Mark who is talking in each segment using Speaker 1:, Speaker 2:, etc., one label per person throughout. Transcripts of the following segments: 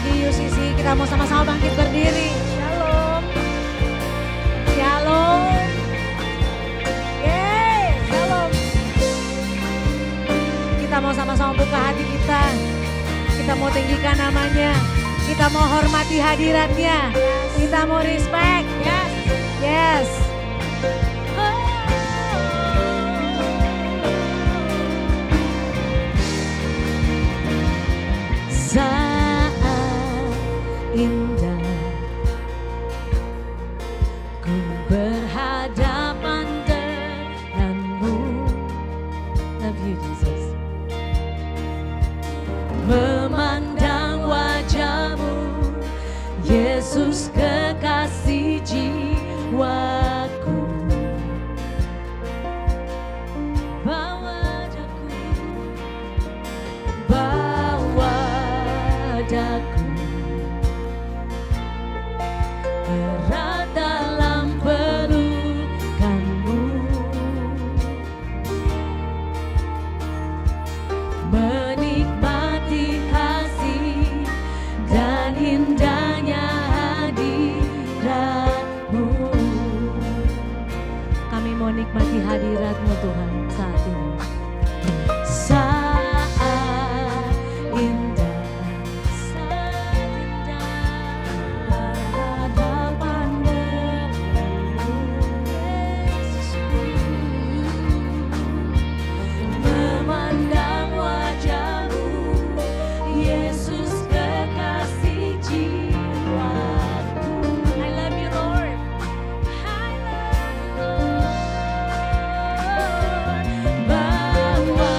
Speaker 1: pagi UCC, kita mau sama-sama bangkit berdiri. Shalom. Shalom. Yeay, shalom. Kita mau sama-sama buka hati kita. Kita mau tinggikan namanya. Kita mau hormati hadiratnya. Kita mau respect. Yes. Yes. Saat indah ku berhadapan denganmu. Love you Jesus. Memandang wajahmu, Yesus kekasih jiwaku. Bawa wajahku erat dalam pelukanmu, menikmati kasih dan indahnya hadiratmu. Kami mau nikmati hadiratmu Tuhan saat ini. Saat indah berhadapan denganmu, memandang wajahmu, Yesus kekasih jiwaku. I love you Lord. I love you Lord. Bawa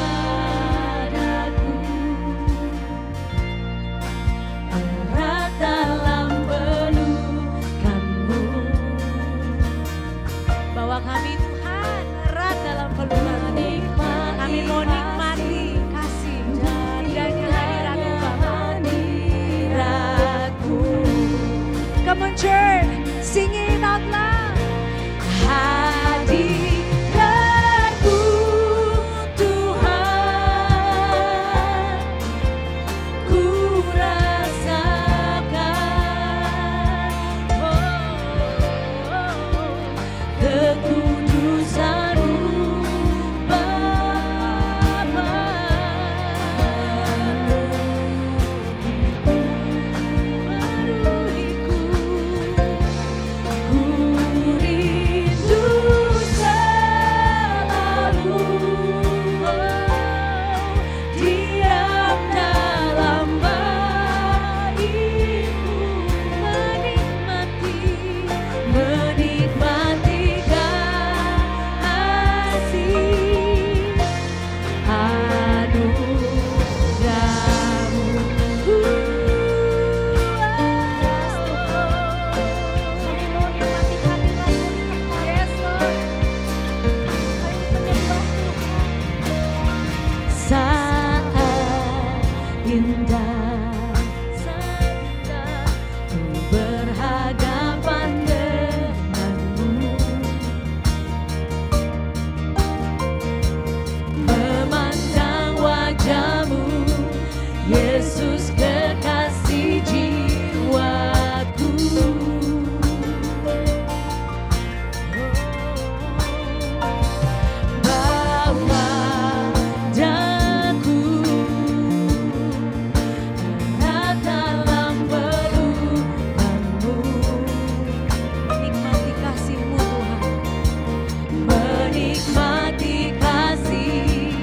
Speaker 1: daku erat dalam pelukanmu. Bawa kami Tuhan erat dalam pelukanmu. Kami mau nikmati kasih dan hadiratmu hadiratku. Come on church, sing it out loud. Hadiratku Tuhan, ku rasakan kekudusan-Mu Bapa. Meruhiku, ku rindu selalu diam dalam bait-Mu, menikmati kasih anugerah-Mu. Yes, Lord. Saat indah ku berhadapan denganmu, memandang wajahmu, Yesus kekasih jiwaku. Bawa daku erat dalam pelukanmu, menikmati kasih-Mu Tuhan, menikmati kasih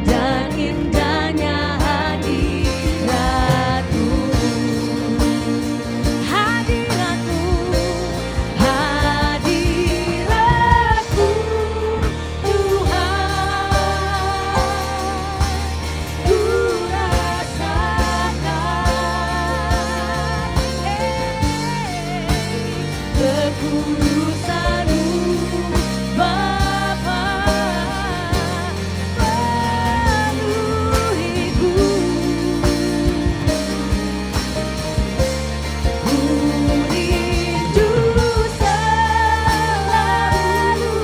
Speaker 1: dan indahnya hadirat-Mu. Hadirat-Mu, hadirat-Mu Tuhan, ku rasakan kekudusan-Mu Bapa. Penuhiku, ku rindu selalu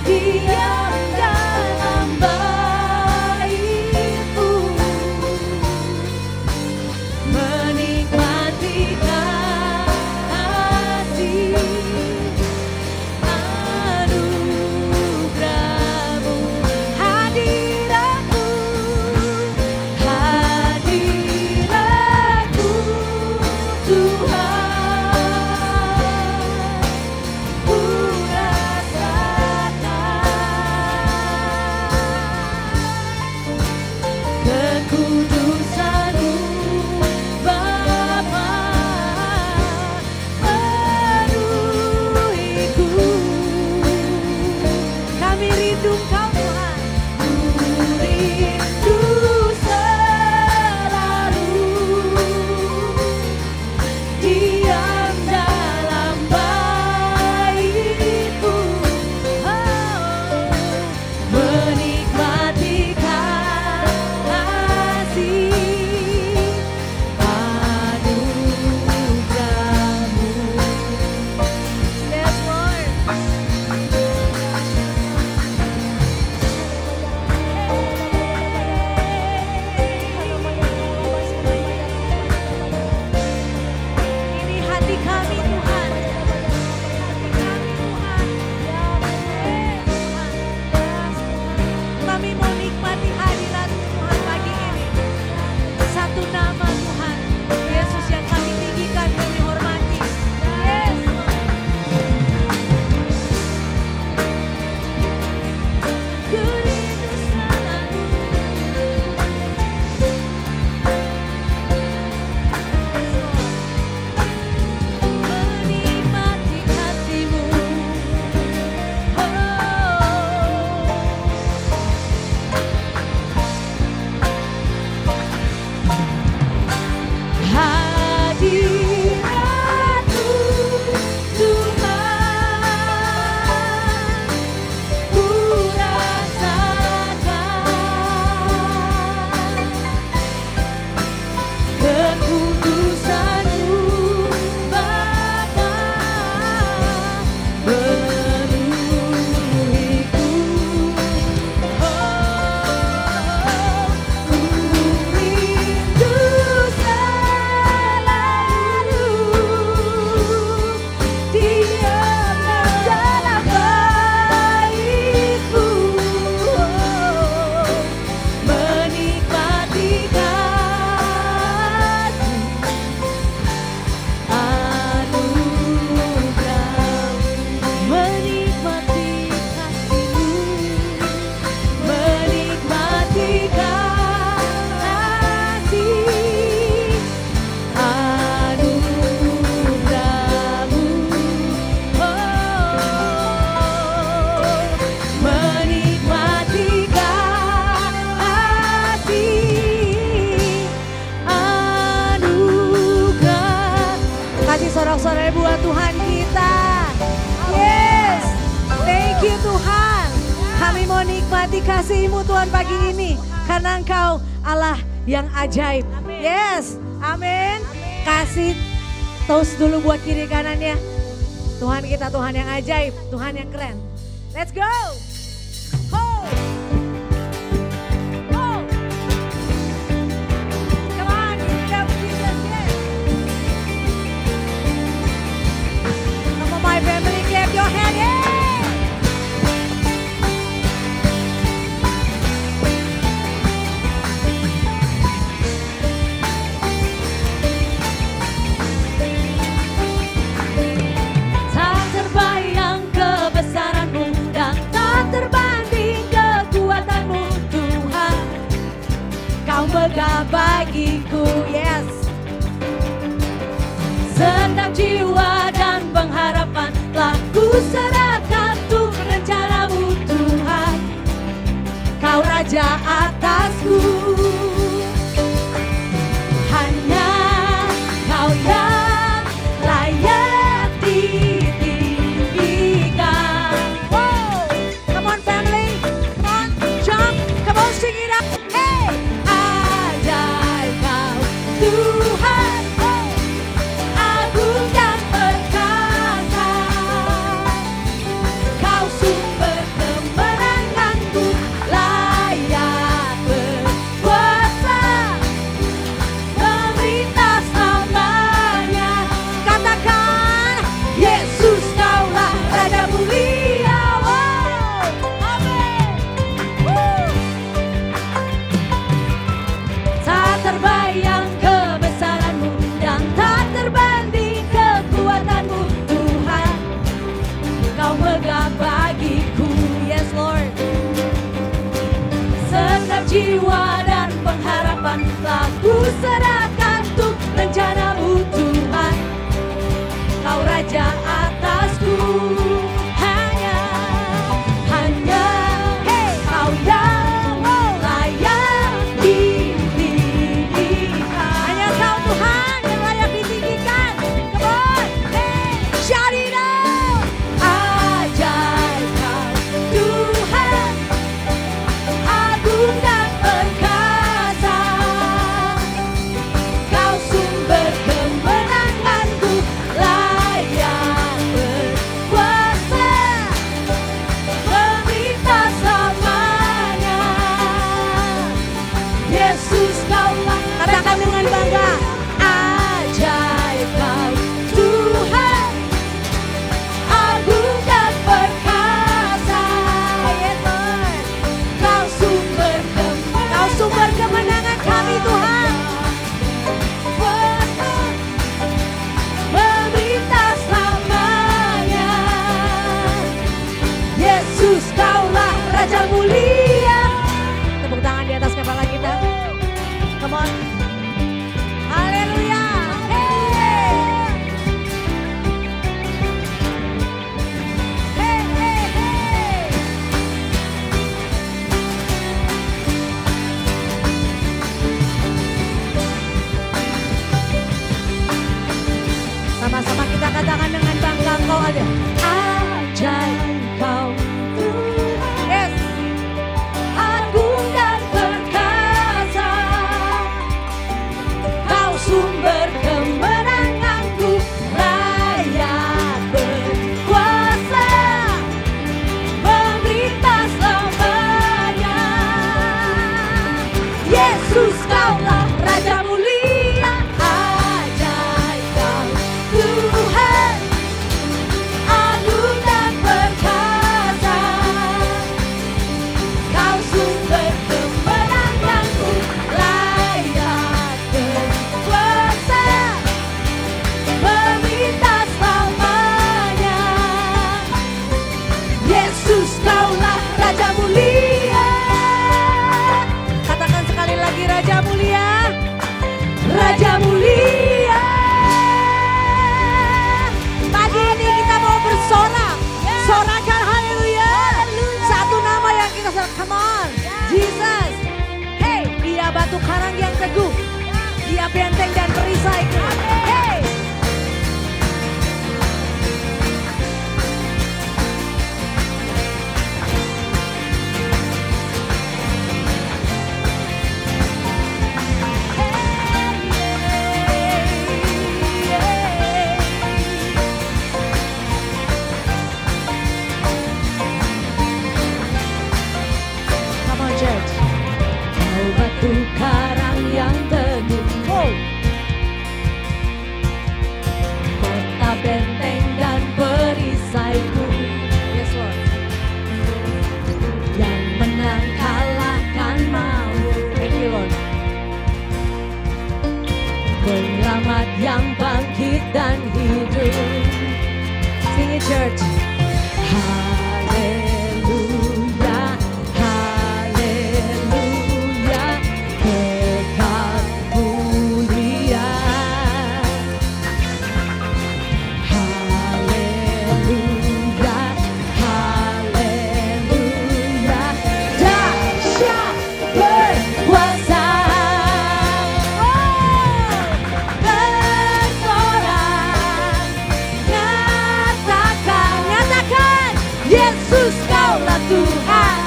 Speaker 1: diam dalam bait-Mu, Sorak-sorai buat Tuhan kita. Yes, thank you Tuhan. Kami mau nikmati kasih-Mu Tuhan pagi ini. Karena Engkau Allah yang ajaib. Yes, amin. Kasih toast dulu buat kiri kanannya. Tuhan kita Tuhan yang ajaib, Tuhan yang keren. Let's go. Family, clap your hand, yeah! Tak terbayang kebesaran-Mu dan tak serahkan untuk rencanamu Tuhan. Kau raja atasku, hanya Kau yang layak ditinggikan. Hanya Kau Tuhan yang layak ditinggikan. Come on, shout it out. Ajaib Kau Tuhan, agung dan perkasa. Kau sumber kemenanganku, layak berkuasa, meminta selamanya. Yesus Kaulah, katakan dengan bangga, ajaib Kau Tuhan, agung dan perkasa. Kau sumber kemenangan kami Tuhan. Meminta selamanya. Yesus Kaulah Raja mulia. Tepuk tangan di atas kepala kita. Come on. Haleluya. Sama-sama kita katakan dengan bangga, Kau ada. Ajaib Kau Tuhan, yes, agung dan perkasa. Kau sumber kemenanganku, layak berkuasa, memerintah selamanya. Yesus Kaulah Raja mulia. Ajaib Kau Tuhan, agung dan perkasa. Kau sumber kemenanganku, layak berkuasa, meminta selamanya. Yesus Kaulah Raja mulia. Katakan sekali lagi, Raja mulia. Raja mulia. Pagi ini kita mau bersorak. Sorakan haleluya. Satu nama yang kita sorak. Come on, Jesus. Hey, Dia batu karang yang teguh. Dia benteng dan perisaiku. Hey. Come on, church. Kau batu karang yang teguh. Kota benteng dan perisaiku. Yes, Lord. Yang menang kalahkan mau. Thank you, Lord. Penyelamat yang bangkit dan hidup. Sing it, church. Haleluya, haleluya, kekal mulia. Haleluya, haleluya, dahsyat berkuasa. Bersorak, nyatakan, Yesus Kaulah Tuhan,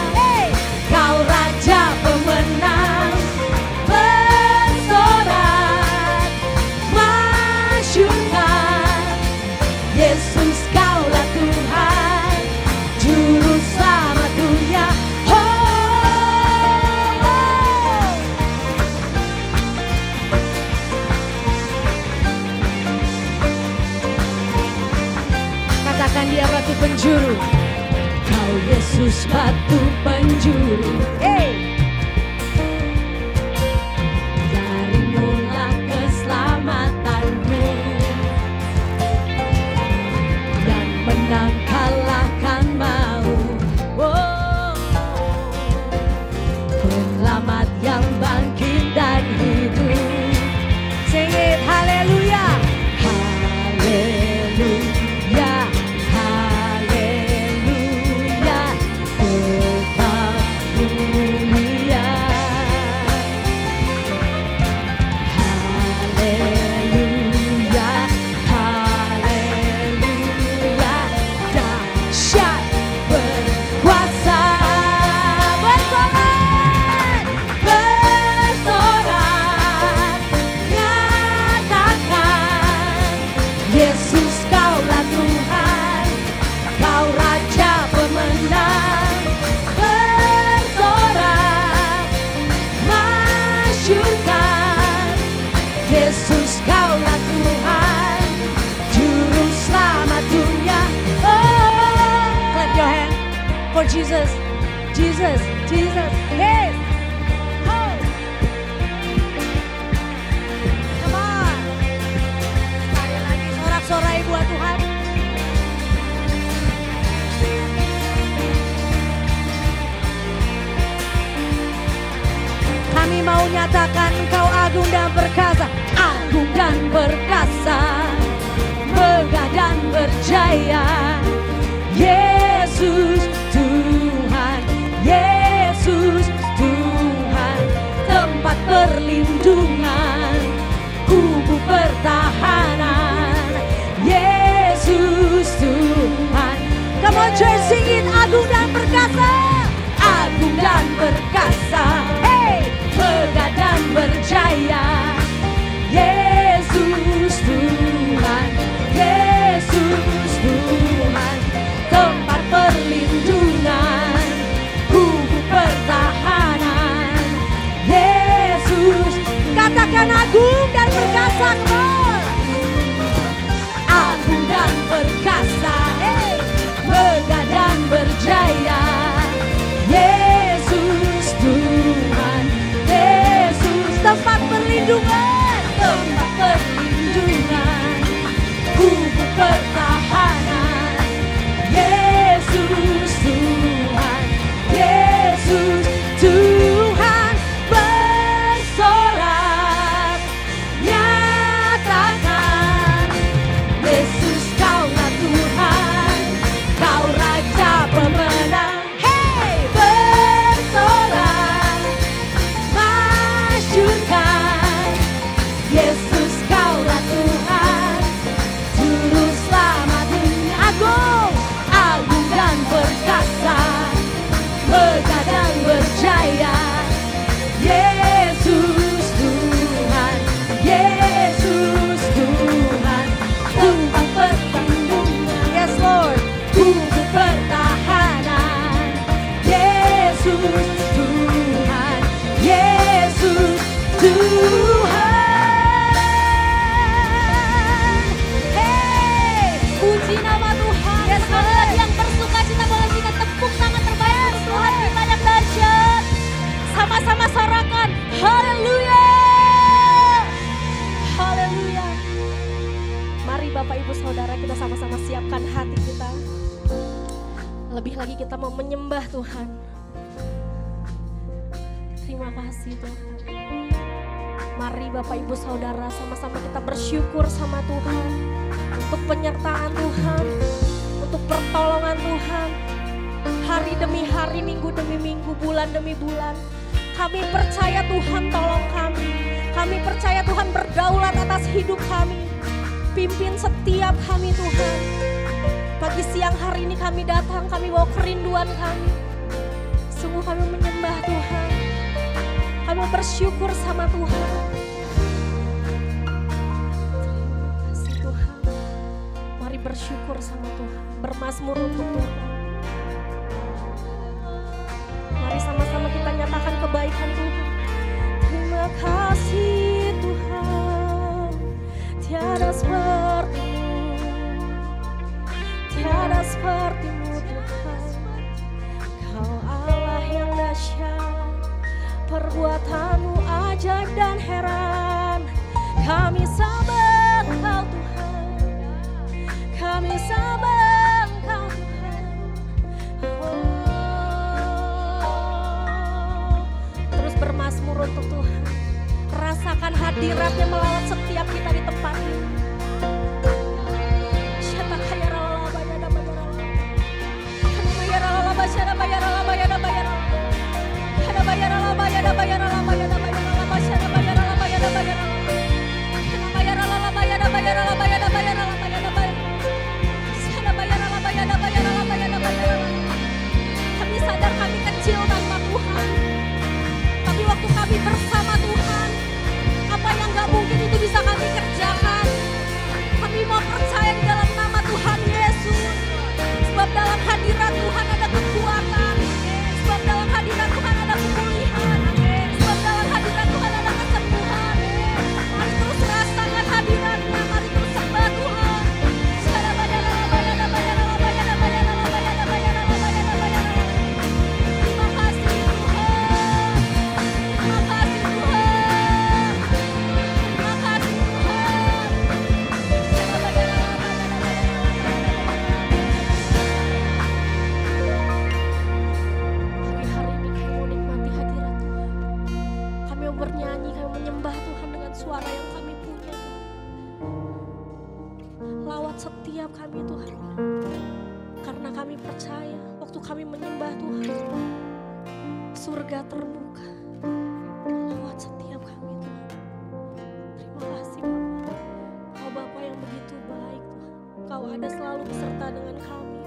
Speaker 1: Kau Raja pemenang. Bersorak, masyurkan, Yesus Kaulah Tuhan, Juru Selamat dunia. Katakan Dia batu penjuru. Kau Yesus batu penjuru. Darimulah keselamatanku, yang menang kalahkan maut. Penyelamat yang bangkit dan hidup. Jesus, Jesus, Jesus. Yes. Oh. Come on. Sekali lagi sorak-sorai buat Tuhan. Kami mau nyatakan Engkau agung dan perkasa, agung dan perkasa, megah dan berjaya. Yesus Tuhan, Yesus Tuhan, tempat perlindungan, kubu pertahanan. Yesus Tuhan. Come on church, sing it, agung dan perkasa, agung dan perkasa. Megah dan berjaya. Yesus Tuhan, Yesus Tuhan, tempat perlindungan, kubu pertahanan. Yesus, katakan agung dan perkasa, agung dan perkasa, megah dan berjaya. Yesus Tuhan, Yesus, tempat perlindungan, tempat perlindungan, kubu pertahanan. Yesus Tuhan, Yesus Tuhan, bersorak, nyatakan, Yesus kaulah Tuhan, kau Raja pemenang. Yesus kaulah Tuhan, Juru Selamat dunia. Agung, agung dan perkasa, megah dan berjaya. Yesus Tuhan, Yesus Tuhan, tempat perlindungan. Yes Lord, kubu pertahanan. Yesus Tuhan, Yesus Tuhan. Puji nama Tuhan. Yes, sekali lagi yang bersuka cita boleh berikan tepuk tangan terbaik untuk Tuhan kita yang dahsyat. Sama-sama sorakan. Haleluya. Haleluya. Mari Bapak Ibu Saudara kita sama-sama siapkan hati kita. Lebih lagi kita mau menyembah Tuhan. Terima kasih Tuhan. Mari Bapak Ibu Saudara sama-sama kita bersyukur sama Tuhan. Untuk penyertaan Tuhan, untuk pertolongan Tuhan, hari demi hari, minggu demi minggu, bulan demi bulan. Kami percaya Tuhan tolong kami. Kami percaya Tuhan berdaulat atas hidup kami. Pimpin setiap kami Tuhan. Pagi siang hari ini kami datang, kami bawa kerinduan kami. Sungguh kami menyembah Tuhan. Kami bersyukur sama Tuhan. Bersyukur sama Tuhan, bermazmur untuk Tuhan. Mari sama-sama kita nyatakan kebaikan Tuhan. Terima kasih Tuhan, tiada seperti-Mu, tiada seperti-Mu Tuhan. Kau Allah yang dahsyat, perbuatan-Mu ajaib dan heran. Kami sembah Engkau Tuhan. Kami sembah Engkau Tuhan,
Speaker 2: setiap kami Tuhan. Karena kami percaya waktu kami menyembah Tuhan, surga terbuka lewat setiap kami Tuhan. Terima kasih Bapa. Kau Bapa yang begitu baik Tuhan. Kau ada selalu beserta dengan kami.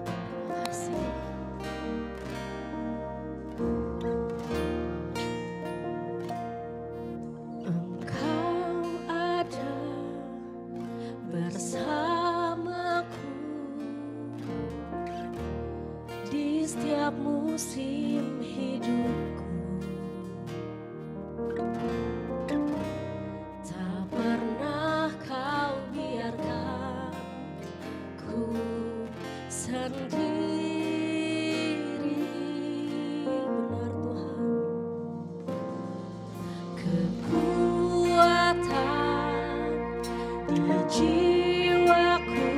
Speaker 2: Terima kasih. Engkau ada bersamaku di setiap musim hidupku. Tak pernah kau biarkan ku sendiri. Benar Tuhan. Kekuatan di jiwaku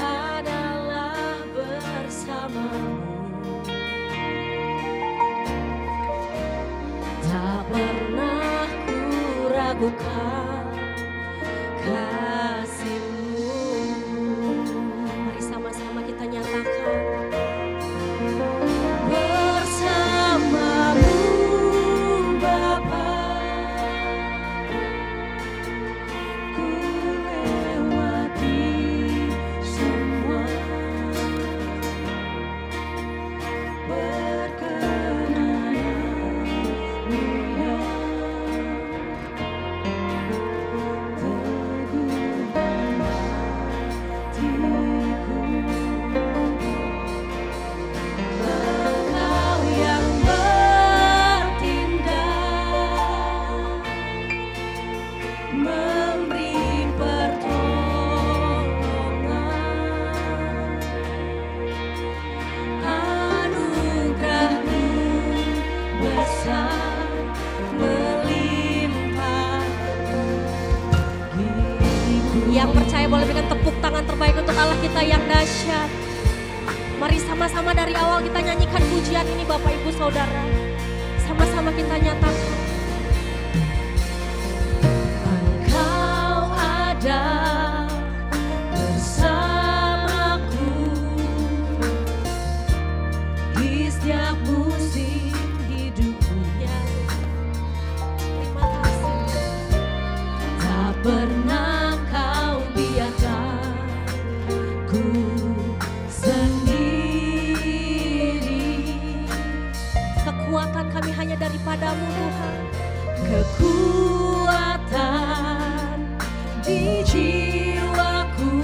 Speaker 2: adalah bersamamu. Tak pernah ku ragukan kasih-Mu. Mari sama-sama kita nyatakan. Bersamamu Bapa, ku lewati semua. Berkenan-Mu ya, teguhkan hatiku. Engkau yang bertindak, memberi pertolongan. Anugerah-Mu besar melimpah bagiku. Yang percaya boleh berikan tepuk tangan terbaik untuk Allah kita yang dahsyat. Mari sama-sama dari awal kita nyanyikan pujian ini Bapak Ibu Saudara. Sama-sama kita nyatakan. Engkau ada bersamaku di setiap musim hidupku. Ya, terima kasih. Tak pernah kau biarkan ku sendiri. Kekuatan kami hanya daripada-Mu Tuhan. Kekuatan di jiwaku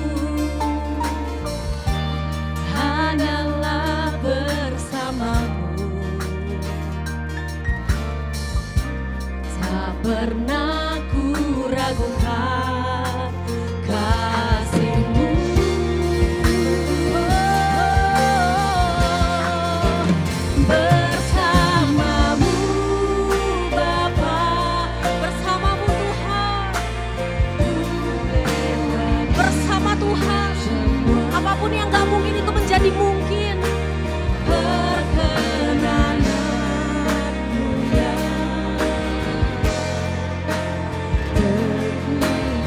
Speaker 2: hanyalah bersama-Mu. Tak pernah ku ragukan kasih-Mu. Bersama-Mu Bapa, bersama-Mu Tuhan, bersama Tuhan. Apapun yang gak mungkin itu menjadi mungkin. Perkenan-Mu ya, teguhkan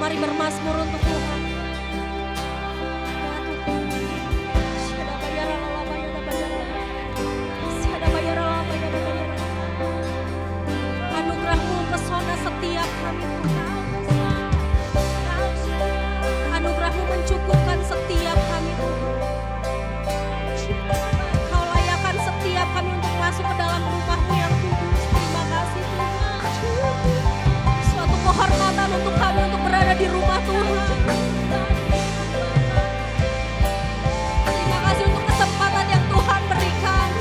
Speaker 2: Mari bermazmur untuk Tuhan. Anugerah-Mu pesona setiap kami Tuhan. Anugerah-Mu mencukupkan setiap kami Tuhan. Kau layakkan setiap kami untuk masuk ke dalam rumah-Mu yang kudus. Terima kasih Tuhan. Suatu kehormatan untuk kami untuk berada di rumah Tuhan. Terima kasih untuk kesempatan yang Tuhan berikan.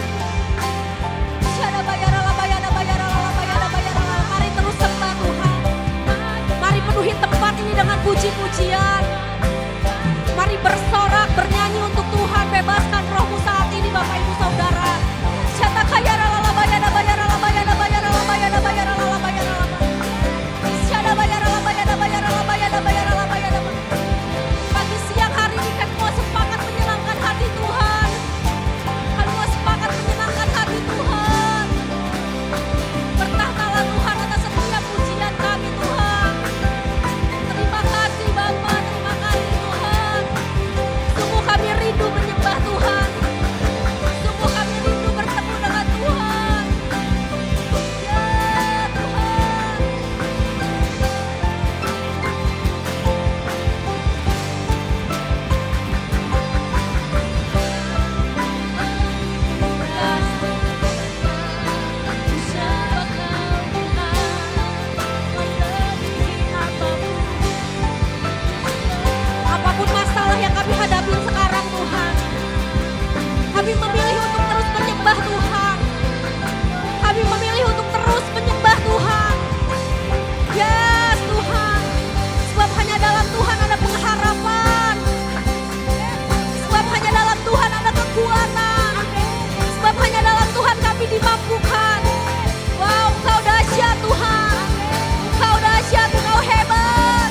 Speaker 2: Mari terus sembah Tuhan. Mari penuhi tempat ini dengan puji-pujian. Mari bersorak, bernyanyi untuk Tuhan. Bebaskan roh-Mu saat ini Bapak Ibu Saudara. Pagi siang hari ini kami mau sepakat menyenangkan hati Tuhan. Kami mau sepakat menyenangkan hati Tuhan. Bertahtalah Tuhan atas setiap pujian kami Tuhan. Terima kasih Bapa, terima kasih Tuhan. Sungguh kami rindu menyembah Tuhan. Sungguh kami rindu bertemu dengan Tuhan. Ya Tuhan. Apapun masalah yang kami hadapi sekarang Tuhan, kami memilih untuk terus menyembah Tuhan. Kami memilih untuk terus menyembah Tuhan. Yes Tuhan, sebab hanya dalam Tuhan ada pengharapan. Sebab hanya dalam Tuhan ada kekuatan. Sebab hanya dalam Tuhan kami dimampukan. Wow, Engkau dahsyat Tuhan. Engkau dahsyat, Engkau hebat.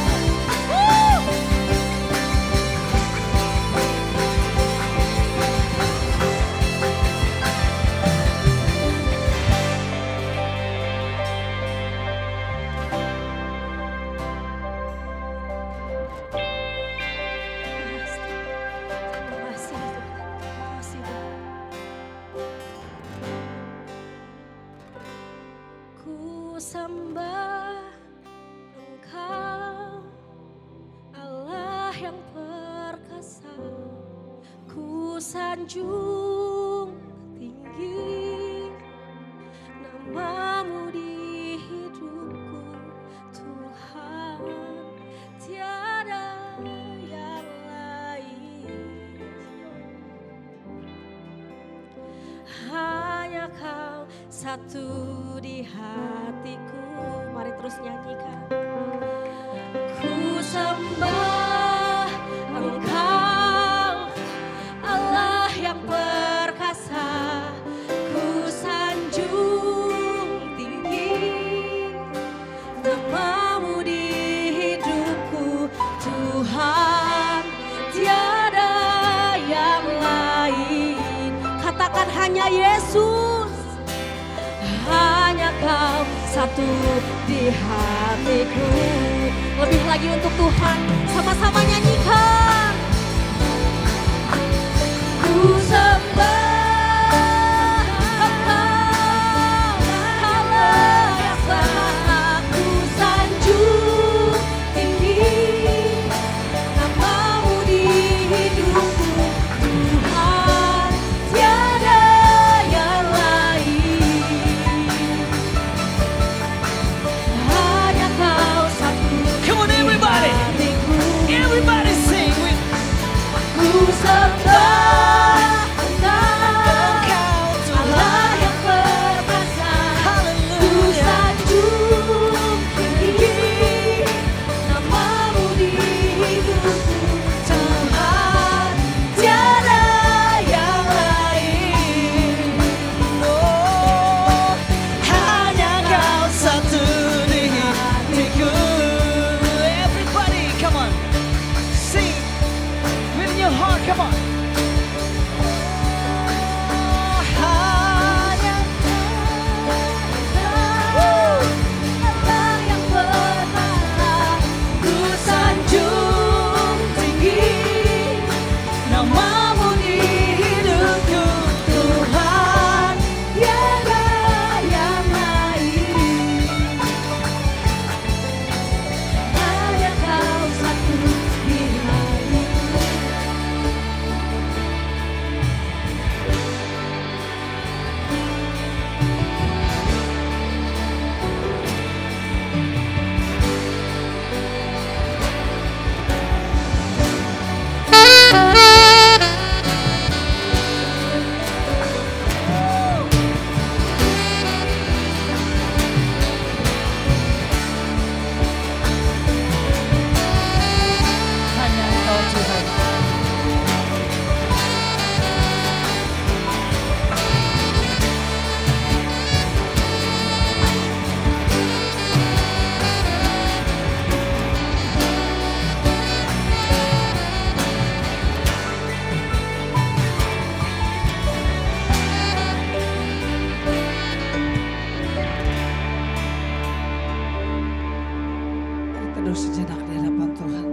Speaker 2: Terima kasih Tuhan. Terima kasih Tuhan. Ku sembah Engkau, Allah yang perkasa. Ku sanjung tinggi nama-Mu di hidupku Tuhan. Tiada yang lain, hanya Kau satu di hatiku. Mari terus nyanyikan. Ku sembah Engkau, Allah yang perkasa. Ku sanjung tinggi nama-Mu di hidupku Tuhan. Tiada yang lain. Katakan hanya Yesus. Hanya Kau satu di hatiku. Lebih lagi untuk Tuhan, sama-sama nyanyikan. Ku sembah Engkau, Allah yang perkasa. Ku sanjung tinggi nama-Mu di hidupku Tuhan. Tiada yang lain, hanya Kau satu.
Speaker 3: Come on, everybody!
Speaker 2: Hatiku.
Speaker 3: Everybody sing with
Speaker 2: Ku sembah
Speaker 3: teduh sejenak di hadapan Tuhan.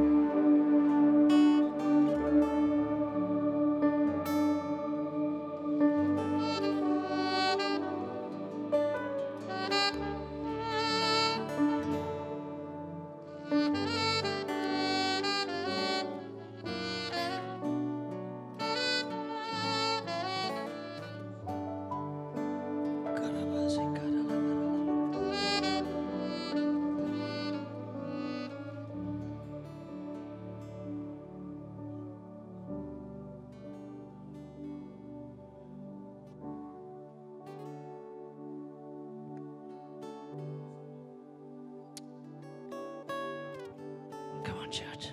Speaker 3: Come on, church.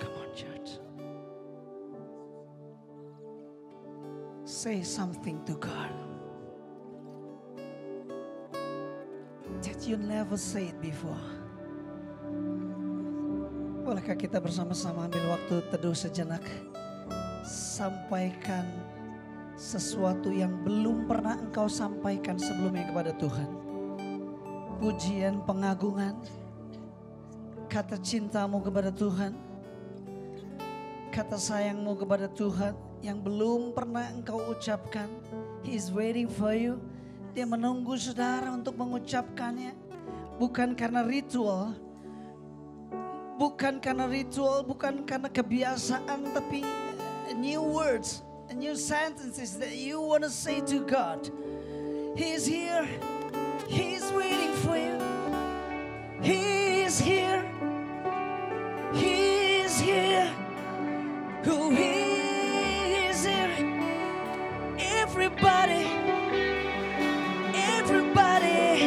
Speaker 3: Come on, church. Say something to God that you never said before. Bolehkah kita bersama-sama ambil waktu teduh sejenak? Sampaikan sesuatu yang belum pernah engkau sampaikan sebelumnya kepada Tuhan. Pujian, pengagungan, kata cintamu kepada Tuhan, kata sayangmu kepada Tuhan yang belum pernah engkau ucapkan. He is waiting for you. Dia menunggu saudara untuk mengucapkannya. Bukan karena ritual, bukan karena kebiasaan, tapi new words, new sentences that you want to say to God. He is here. He is waiting for you. He is here. He is here. Who is here? Everybody, everybody,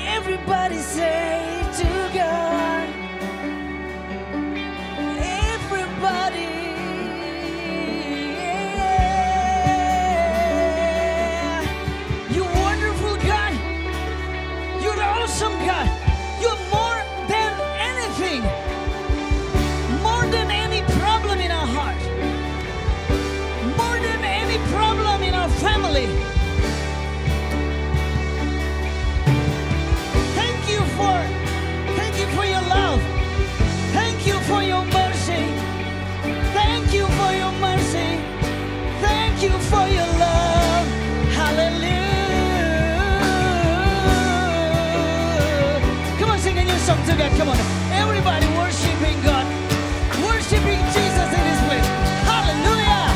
Speaker 3: everybody say to God. Everybody. Awesome God, you're more than anything, more than any problem in our heart, more than any problem in our family. Thank you for your love. Thank you for your mercy. Thank you for your mercy. Thank you for your love. Hallelujah. Song together, come on, everybody worshiping God, worshiping Jesus in this place. Hallelujah.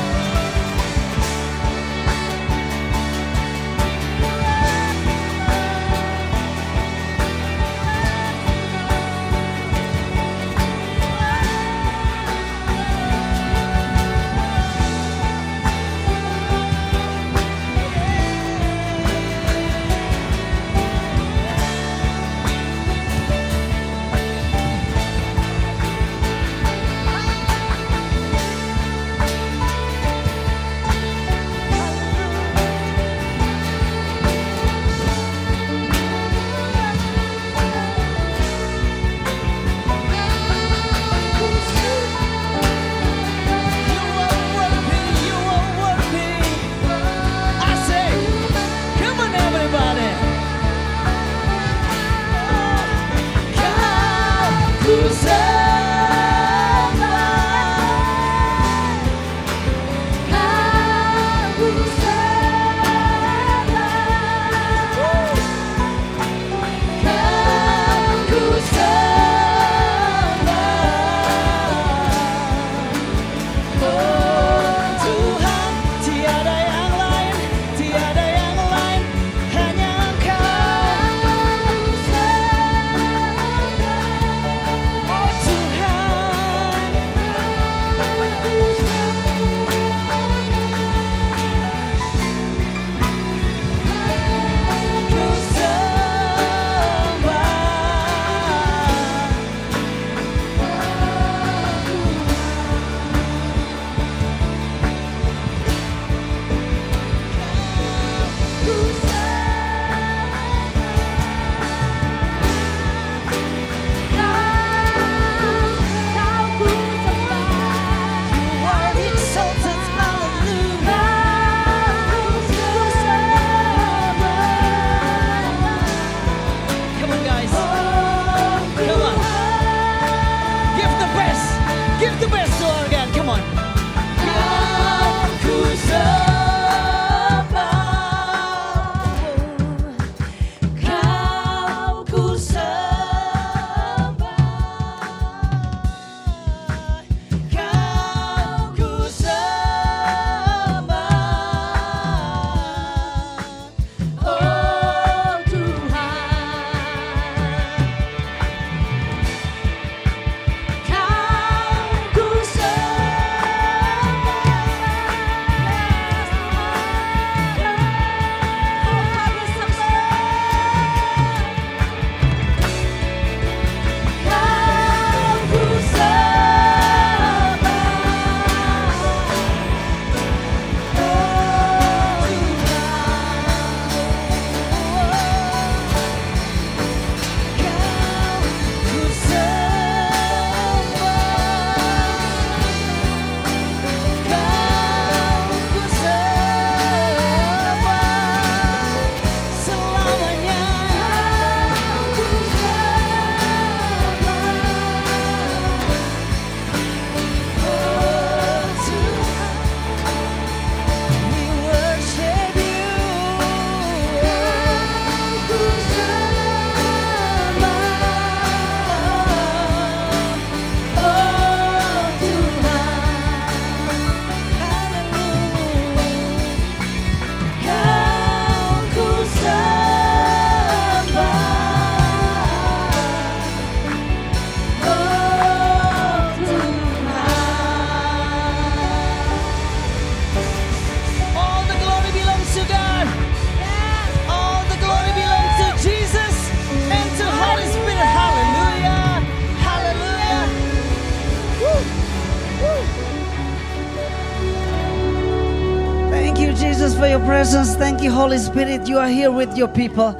Speaker 3: Jesus for your presence. Thank you Holy Spirit, you are here with your people.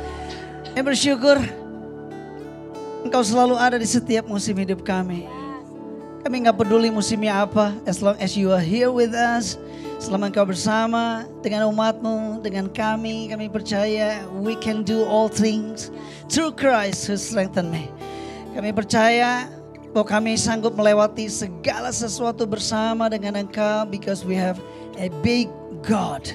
Speaker 3: Kami bersyukur Engkau selalu ada di setiap musim hidup kami. Kami gak peduli musimnya apa, as long as you are here with us. Selama Engkau bersama dengan umat-Mu, dengan kami percaya we can do all things through Christ who strengthen me. Kami percaya bahwa kami sanggup melewati segala sesuatu bersama dengan Engkau because we have a big God.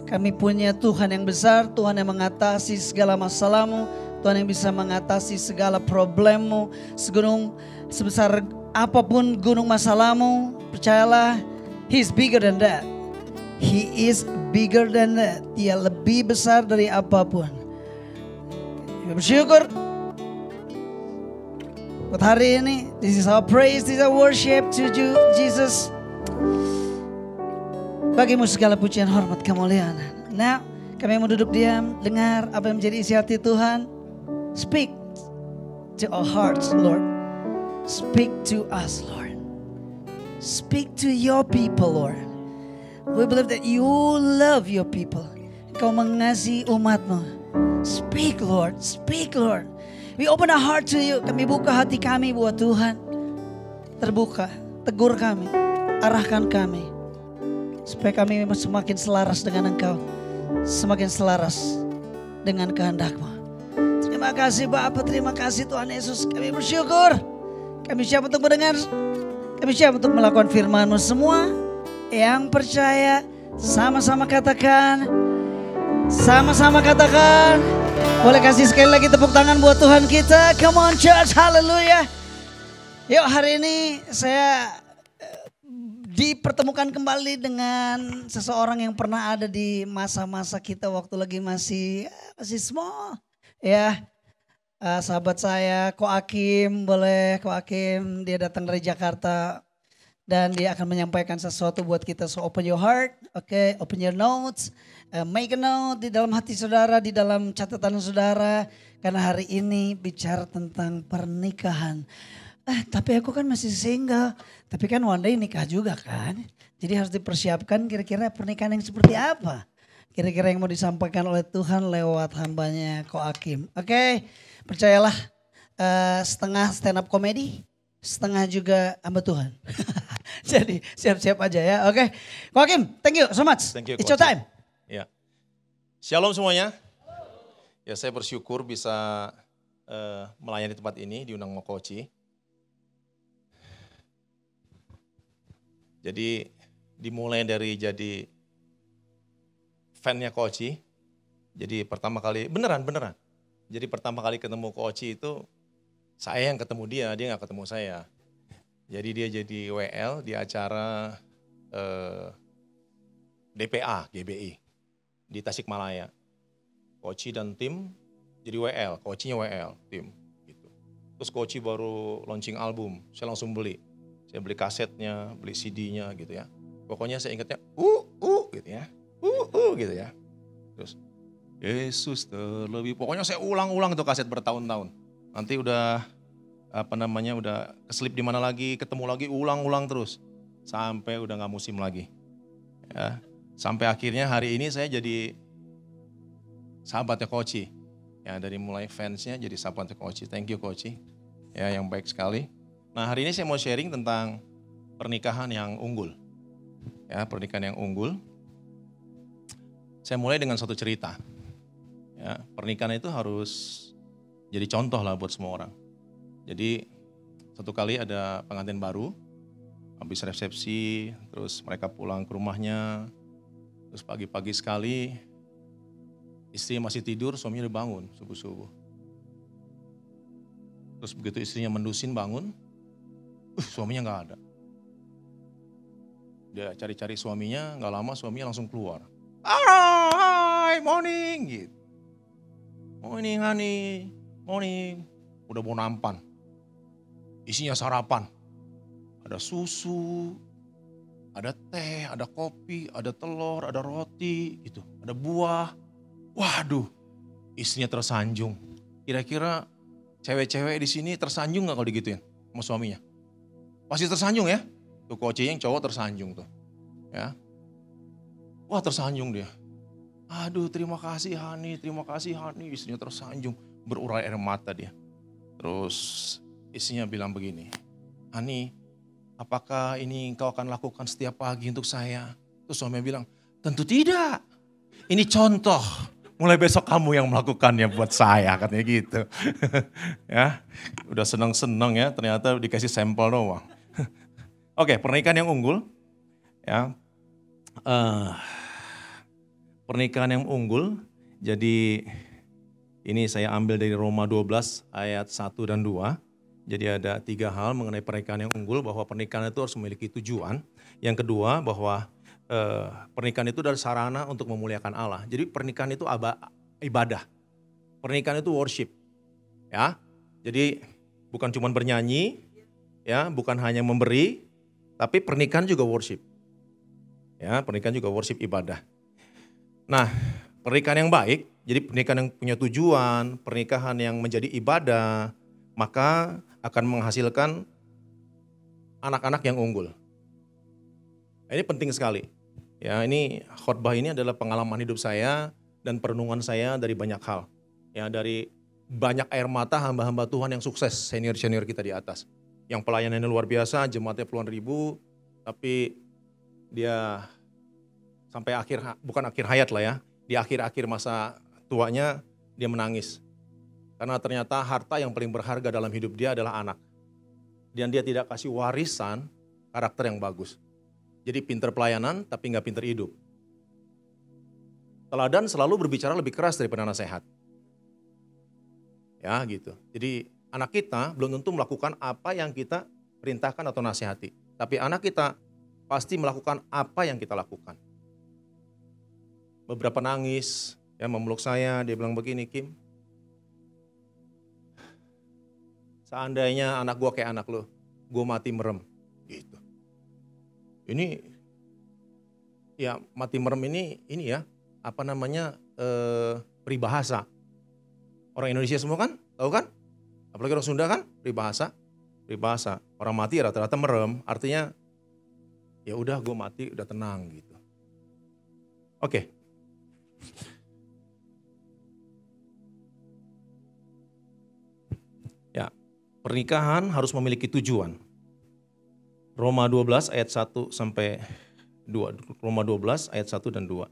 Speaker 3: Kami punya Tuhan yang besar, Tuhan yang mengatasi segala masalahmu, Tuhan yang bisa mengatasi segala problemmu. Sebesar apapun gunung masalahmu, percayalah, He is bigger than that. He is bigger than that. Dia lebih besar dari apapun. Kita bersyukur buat hari ini. This is our praise, this is our worship to you, Jesus. Bagimu segala pujian, hormat, kemuliaan. Nah, kami mau duduk diam, dengar apa yang menjadi isi hati Tuhan. Speak to our hearts, Lord. Speak to us, Lord. Speak to your people, Lord. We believe that you love your people. Kau mengasihi umat-Mu. Speak, Lord. Speak, Lord. We open our heart to you. Kami buka hati kami buat Tuhan. Terbuka. Tegur kami. Arahkan kami. Supaya kami semakin selaras dengan Engkau. Semakin selaras dengan kehendak-Mu. Terima kasih Bapa, terima kasih Tuhan Yesus. Kami bersyukur. Kami siap untuk mendengar. Kami siap untuk melakukan firman-Mu. Semua yang percaya sama-sama katakan. Sama-sama katakan. Boleh kasih sekali lagi tepuk tangan buat Tuhan kita. Come on church, haleluya. Yuk hari ini saya dipertemukan kembali dengan seseorang yang pernah ada di masa-masa kita waktu lagi masih small. Ya, sahabat saya Ko Akim, boleh Ko Akim, dia datang dari Jakarta dan dia akan menyampaikan sesuatu buat kita. So open your heart, okay? Open your notes, make a note di dalam hati saudara, di dalam catatan saudara, karena hari ini bicara tentang pernikahan. Tapi aku kan masih single, tapi kan one day nikah juga kan, jadi harus dipersiapkan kira-kira pernikahan yang seperti apa. Kira-kira yang mau disampaikan oleh Tuhan lewat hambanya Ko Akim. Oke, percayalah setengah stand up comedy, setengah juga hamba Tuhan. Jadi siap-siap aja ya, oke. Ko Akim, thank you so much.
Speaker 4: Thank you,
Speaker 3: It's your time.
Speaker 4: Ya. Shalom semuanya. Ya saya bersyukur bisa melayani tempat ini diundang sama Koci. Jadi dimulai dari jadi fan-nya Koci. Jadi pertama kali, beneran. Jadi pertama kali ketemu Koci itu saya yang ketemu dia gak ketemu saya. Jadi dia jadi WL di acara DPA, GBI di Tasikmalaya. Koci dan tim jadi WL, Kocinya WL, tim. Gitu. Terus Koci baru launching album, saya langsung beli. Saya beli kasetnya, beli CD-nya gitu ya. Pokoknya saya ingatnya, gitu ya. Gitu ya. Terus Yesus terlebih, pokoknya saya ulang-ulang itu kaset bertahun-tahun. Nanti udah udah keselip di mana lagi, ketemu lagi, ulang-ulang terus sampai udah nggak musim lagi. Ya, sampai akhirnya hari ini saya jadi sahabatnya Koci. Ya, dari mulai fansnya jadi sahabatnya Koci. Thank you Koci. Ya, yang baik sekali. Nah, hari ini saya mau sharing tentang pernikahan yang unggul. Ya, pernikahan yang unggul. Saya mulai dengan satu cerita. Ya, pernikahan itu harus jadi contoh lah buat semua orang. Jadi satu kali ada pengantin baru, habis resepsi, terus mereka pulang ke rumahnya, terus pagi-pagi sekali, istri masih tidur, suaminya udah bangun subuh-subuh. Terus begitu istrinya mendusin bangun, suaminya nggak ada. Dia cari-cari suaminya, nggak lama suaminya langsung keluar. Hai, morning, gitu. Morning honey, morning. Udah mau nampan. Isinya sarapan. Ada susu, ada teh, ada kopi, ada telur, ada roti, gitu. Ada buah. Waduh, istrinya tersanjung. Kira-kira cewek-cewek di sini tersanjung nggak kalau digituin sama suaminya? Pasti tersanjung ya. Tuh Koci yang cowok tersanjung tuh. Ya. Wah tersanjung dia. Aduh terima kasih Hani, terima kasih Hani. Istrinya tersanjung, berurai air mata dia. Terus istrinya bilang begini, Hani, apakah ini engkau akan lakukan setiap pagi untuk saya? Terus suaminya bilang, tentu tidak. Ini contoh, mulai besok kamu yang melakukannya buat saya, katanya gitu. Ya, udah seneng-seneng ya, ternyata dikasih sampel doang. Oke, pernikahan yang unggul. Ya, pernikahan yang unggul, jadi ini saya ambil dari Roma 12 ayat 1 dan 2. Jadi ada 3 hal mengenai pernikahan yang unggul, bahwa pernikahan itu harus memiliki tujuan. Yang kedua bahwa pernikahan itu adalah sarana untuk memuliakan Allah. Jadi pernikahan itu ibadah, pernikahan itu worship. Ya, jadi bukan cuma bernyanyi, ya, bukan hanya memberi, tapi pernikahan juga worship. Ya, pernikahan juga worship, ibadah. Nah, pernikahan yang baik, jadi pernikahan yang punya tujuan, pernikahan yang menjadi ibadah, maka akan menghasilkan anak-anak yang unggul. Ini penting sekali. Ya, ini khotbah ini adalah pengalaman hidup saya dan perenungan saya dari banyak hal. Ya, dari banyak air mata hamba-hamba Tuhan yang sukses, senior-senior kita di atas. Yang pelayanannya luar biasa, jemaatnya puluhan ribu, tapi dia sampai bukan akhir hayat lah ya, di akhir-akhir masa tuanya dia menangis. Karena ternyata harta yang paling berharga dalam hidup dia adalah anak. Dan dia tidak kasih warisan karakter yang bagus. Jadi pinter pelayanan tapi gak pinter hidup. Teladan selalu berbicara lebih keras daripada nasihat. Ya gitu. Jadi anak kita belum tentu melakukan apa yang kita perintahkan atau nasihati. Tapi anak kita pasti melakukan apa yang kita lakukan. Beberapa nangis, ya memeluk saya, dia bilang begini, Kim, seandainya anak gua kayak anak lo, gua mati merem, gitu. Ini, ya mati merem ini ya, apa namanya, peribahasa. Orang Indonesia semua kan, tahu kan? Apalagi orang Sunda kan, peribahasa. Orang mati rata-rata merem, artinya, ya udah gua mati, udah tenang gitu. Oke. Ya, pernikahan harus memiliki tujuan. Roma 12 ayat 1 sampai 2. Roma 12 ayat 1 dan 2.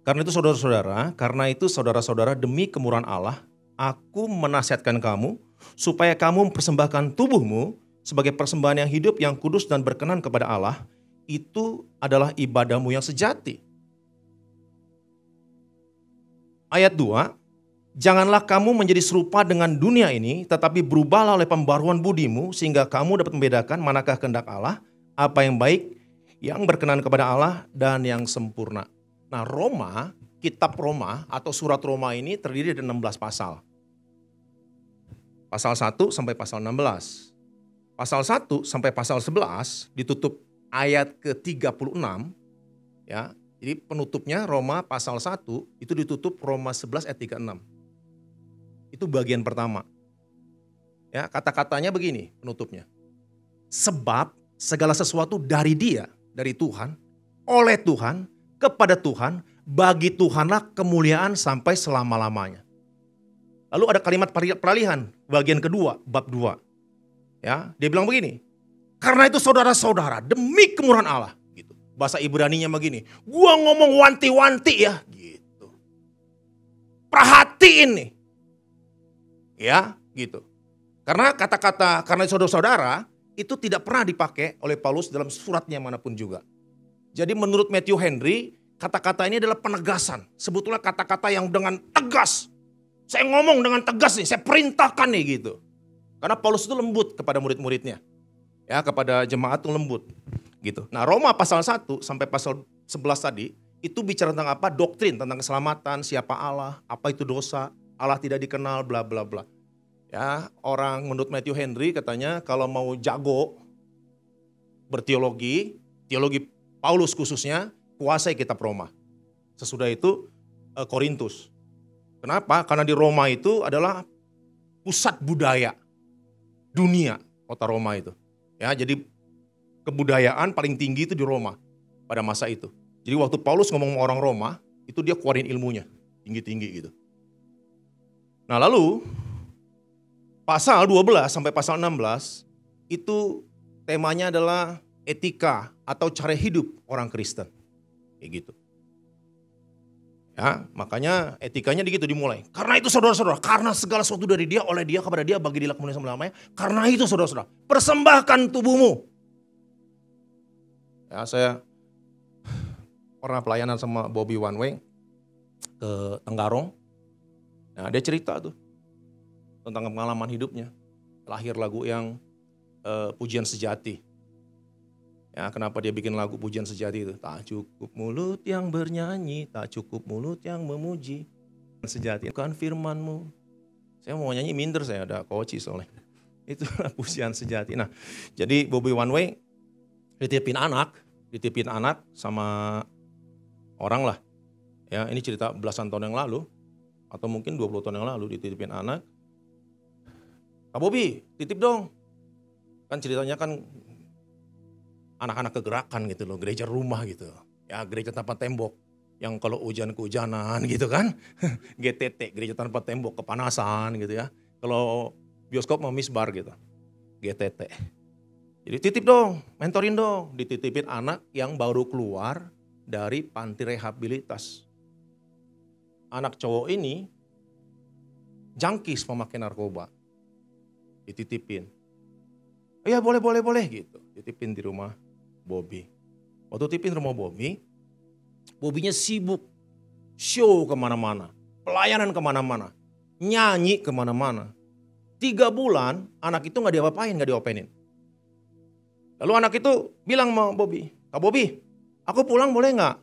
Speaker 4: Karena itu saudara-saudara demi kemurahan Allah, aku menasihatkan kamu supaya kamu mempersembahkan tubuhmu sebagai persembahan yang hidup, yang kudus dan berkenan kepada Allah. Itu adalah ibadahmu yang sejati. Ayat 2, janganlah kamu menjadi serupa dengan dunia ini, tetapi berubahlah oleh pembaruan budimu, sehingga kamu dapat membedakan manakah kehendak Allah, apa yang baik, yang berkenan kepada Allah, dan yang sempurna. Nah, kitab Roma atau surat Roma ini terdiri dari 16 pasal. Pasal 1 sampai pasal 16. Pasal 1 sampai pasal 11 ditutup ayat ke-36, ya. Jadi penutupnya Roma pasal 1 itu ditutup Roma 11 ayat 36. Itu bagian pertama. Ya, kata-katanya begini penutupnya. Sebab segala sesuatu dari Dia, dari Tuhan, oleh Tuhan, kepada Tuhan, bagi Tuhanlah kemuliaan sampai selama-lamanya. Lalu ada kalimat peralihan, bagian kedua, bab 2. Ya, dia bilang begini. Karena itu saudara-saudara, demi kemurahan Allah. Bahasa Ibraninya begini, gua ngomong wanti-wanti ya, gitu. Perhatiin nih. Ya, gitu. Karena kata-kata karena saudara-saudara itu tidak pernah dipakai oleh Paulus dalam suratnya manapun juga. Jadi menurut Matthew Henry, kata-kata ini adalah penegasan. Sebetulnya kata-kata yang dengan tegas. Saya ngomong dengan tegas nih, saya perintahkan nih gitu. Karena Paulus itu lembut kepada murid-muridnya. Ya, kepada jemaat itu lembut. Gitu. Nah, Roma pasal 1 sampai pasal 11 tadi itu bicara tentang apa? Doktrin tentang keselamatan, siapa Allah, apa itu dosa, Allah tidak dikenal, bla bla bla. Ya, orang menurut Matthew Henry katanya kalau mau jago berteologi, teologi Paulus khususnya, kuasai kitab Roma. Sesudah itu Korintus. Kenapa? Karena di Roma itu adalah pusat budaya dunia, kota Roma itu. Ya, jadi kebudayaan paling tinggi itu di Roma pada masa itu. Jadi waktu Paulus ngomong sama orang Roma, itu dia keluarin ilmunya, tinggi-tinggi gitu. Nah lalu, pasal 12 sampai pasal 16, itu temanya adalah etika atau cara hidup orang Kristen. Kayak gitu. Ya, makanya etikanya begitu dimulai. Karena itu saudara-saudara, karena segala sesuatu dari dia, oleh dia, kepada dia, bagi dia kemuliaan selama-lamanya. Karena itu saudara-saudara, persembahkan tubuhmu. Ya, saya pernah pelayanan sama Bobby One Way ke Tenggarong. Nah, dia cerita tuh tentang pengalaman hidupnya. Lahir lagu yang Pujian Sejati. Ya, kenapa dia bikin lagu Pujian Sejati itu? Tak cukup mulut yang bernyanyi, tak cukup mulut yang memuji. Sejati, bukan firmanmu. Saya mau nyanyi minder, saya ada koci soalnya. Itu Pujian Sejati. Nah, jadi Bobby One Way dititipin anak sama orang lah. Ya, ini cerita belasan tahun yang lalu, atau mungkin 20 tahun yang lalu dititipin anak. Kak Bobby, titip dong. Kan ceritanya kan anak-anak kegerakan gitu loh, gereja rumah gitu. Ya gereja tanpa tembok, yang kalau hujan kehujanan gitu kan. GTT, gereja tanpa tembok, kepanasan gitu ya. Kalau bioskop mau misbar gitu, GTT. Jadi titip dong, mentorin dong. Dititipin anak yang baru keluar dari panti rehabilitas. Anak cowok ini jangkis pemakai narkoba. Dititipin. Iya boleh gitu. Titipin di rumah Bobby. Waktu titipin rumah Bobby, Bobbynya sibuk. Show kemana-mana. Pelayanan kemana-mana. Nyanyi kemana-mana. 3 bulan anak itu gak diapa-apain, gak diopenin. Lalu anak itu bilang sama Bobby, Kak Bobby, aku pulang boleh gak?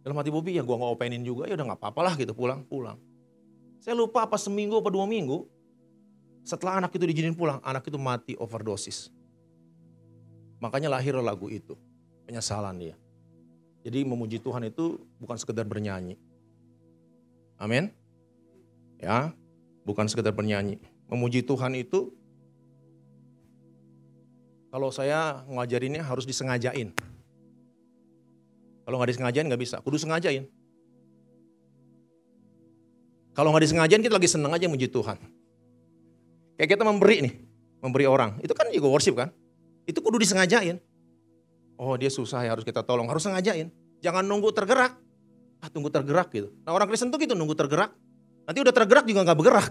Speaker 4: Dalam hati Bobby, ya gua gak openin juga, ya udah gak apa-apa lah gitu, pulang. Saya lupa apa seminggu apa 2 minggu, setelah anak itu diizinin pulang, anak itu mati overdosis. Makanya lahir lagu itu, penyesalan dia. Jadi memuji Tuhan itu bukan sekedar bernyanyi. Amin. Ya, bukan sekedar bernyanyi. Memuji Tuhan itu, kalau saya ngajarinnya harus disengajain. Kalau nggak disengajain nggak bisa, kudu sengajain. Kalau nggak disengajain kita lagi seneng aja muji Tuhan. Kayak kita memberi orang, itu kan juga worship kan? Itu kudu disengajain. Oh dia susah ya harus kita tolong, harus sengajain. Jangan nunggu tergerak, tunggu tergerak gitu. Nah orang Kristen tuh gitu nunggu tergerak, nanti udah tergerak juga nggak bergerak.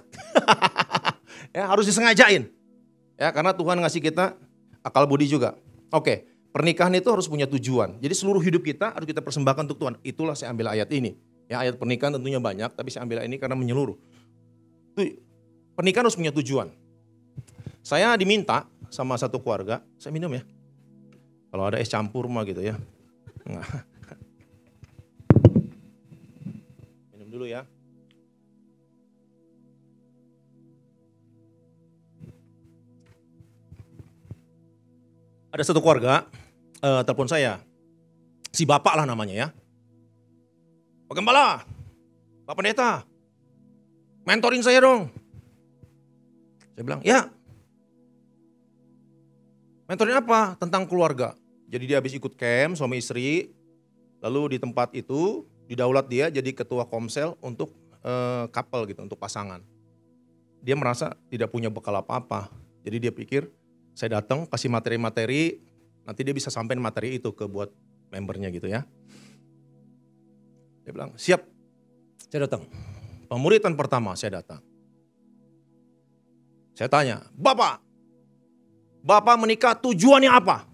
Speaker 4: Ya harus disengajain. Ya karena Tuhan ngasih kita akal budi juga. Oke, pernikahan itu harus punya tujuan. Jadi seluruh hidup kita harus kita persembahkan untuk Tuhan. Itulah saya ambil ayat ini. Ya ayat pernikahan tentunya banyak, tapi saya ambil ini karena menyeluruh. Pernikahan harus punya tujuan. Saya diminta sama satu keluarga, saya minum ya. Kalau ada es campur mah gitu ya. Enggak. Minum dulu ya. Ada satu keluarga, telepon saya. Si bapak lah namanya ya. Pak Gembala, Pak Pendeta, mentorin saya dong. Saya bilang, ya. Mentorin apa? Tentang keluarga. Jadi dia habis ikut camp suami istri, lalu di tempat itu didaulat dia jadi ketua komsel untuk couple gitu, untuk pasangan. Dia merasa tidak punya bekal apa-apa. Jadi dia pikir, saya datang kasih materi-materi, nanti dia bisa sampein materi itu ke buat membernya gitu ya. Dia bilang, siap, saya datang. Pemuritan pertama saya datang. Saya tanya, Bapak menikah tujuannya apa?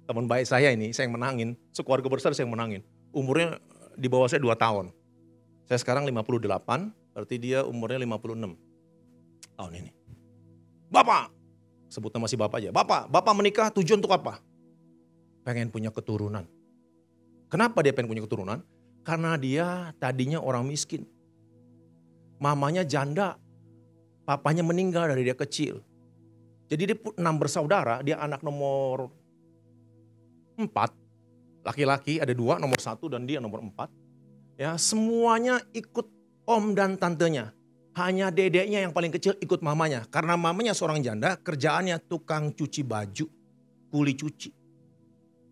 Speaker 4: Teman baik saya ini, saya yang menangin. Sekeluarga besar saya yang menangin. Umurnya di bawah saya 2 tahun. Saya sekarang 58, berarti dia umurnya 56 tahun ini. Bapak, sebut nama si bapak aja. Bapak menikah tujuan untuk apa? Pengen punya keturunan. Kenapa dia pengen punya keturunan? Karena dia tadinya orang miskin. Mamanya janda, papanya meninggal dari dia kecil. Jadi dia 6 bersaudara, dia anak nomor 4. Laki-laki ada 2, nomor 1 dan dia nomor 4. Ya, semuanya ikut om dan tantenya. Hanya dedeknya yang paling kecil ikut mamanya. Karena mamanya seorang janda, kerjaannya tukang cuci baju, kuli cuci.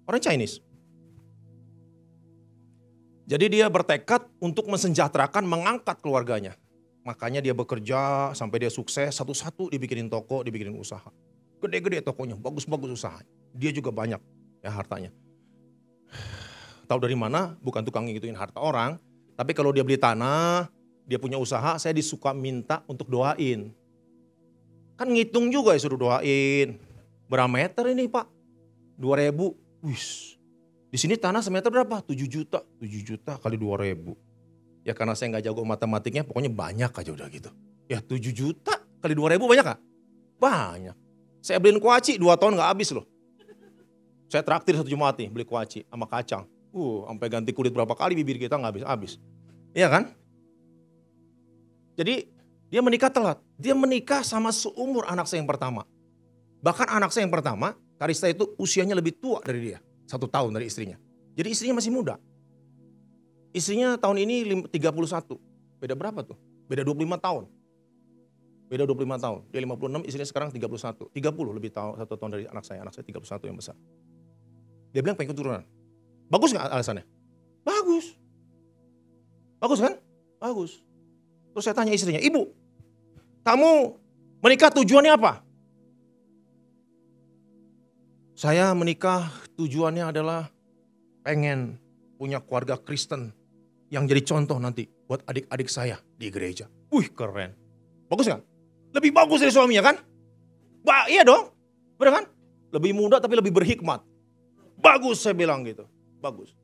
Speaker 4: Orang Chinese. Jadi dia bertekad untuk mensejahterakan, mengangkat keluarganya. Makanya dia bekerja sampai dia sukses, satu-satu dibikinin toko, dibikinin usaha. Gede-gede tokonya, bagus-bagus usahanya. Dia juga banyak ya hartanya. Tahu dari mana? Bukan tukang ngituin harta orang. Tapi kalau dia beli tanah, dia punya usaha, saya disuka minta untuk doain. Kan ngitung juga ya suruh doain. Berapa meter ini Pak? 2.000. Wih. Di sini tanah semeter berapa? 7 juta. 7 juta kali 2.000. Ya karena saya nggak jago matematiknya, pokoknya banyak aja udah gitu. Ya 7 juta kali 2.000 banyak gak? Banyak. Saya beliin kuaci 2 tahun gak habis loh. Saya traktir satu Jumat nih beli kuaci sama kacang. Sampai ganti kulit berapa kali bibir kita gak habis-habis. Iya kan? Jadi dia menikah telat. Dia menikah sama seumur anak saya yang pertama. Bahkan anak saya yang pertama, Karista itu usianya lebih tua dari dia. 1 tahun dari istrinya. Jadi istrinya masih muda. Istrinya tahun ini 31. Beda berapa tuh? Beda 25 tahun. Beda 25 tahun. Dia 56, istrinya sekarang 31. 30 lebih tahun, 1 tahun dari anak saya. Anak saya 31 yang besar. Dia bilang pengen keturunan. Bagus gak alasannya? Bagus. Bagus kan? Bagus. Terus saya tanya istrinya, Ibu, kamu menikah tujuannya apa? Saya menikah tujuannya adalah pengen punya keluarga Kristen yang jadi contoh nanti buat adik-adik saya di gereja. Wih keren. Bagus gak? Lebih bagus dari suaminya kan? Iya dong. Bener kan? Lebih muda tapi lebih berhikmat. Bagus saya bilang gitu. Bagus.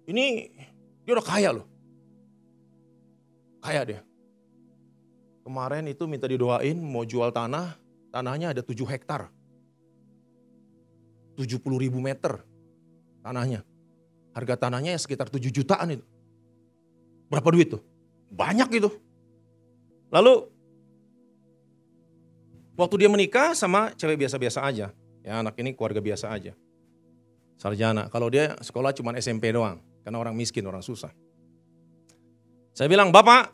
Speaker 4: Ini dia udah kaya loh. Kaya dia. Kemarin itu minta didoain mau jual tanah. Tanahnya ada 7 hektar. 70.000 meter tanahnya. Harga tanahnya sekitar 7 jutaan itu. Berapa duit tuh? Banyak gitu. Lalu waktu dia menikah sama cewek biasa-biasa aja. Ya anak ini keluarga biasa aja. Sarjana. Kalau dia sekolah cuma SMP doang. Karena orang miskin, orang susah. Saya bilang, Bapak,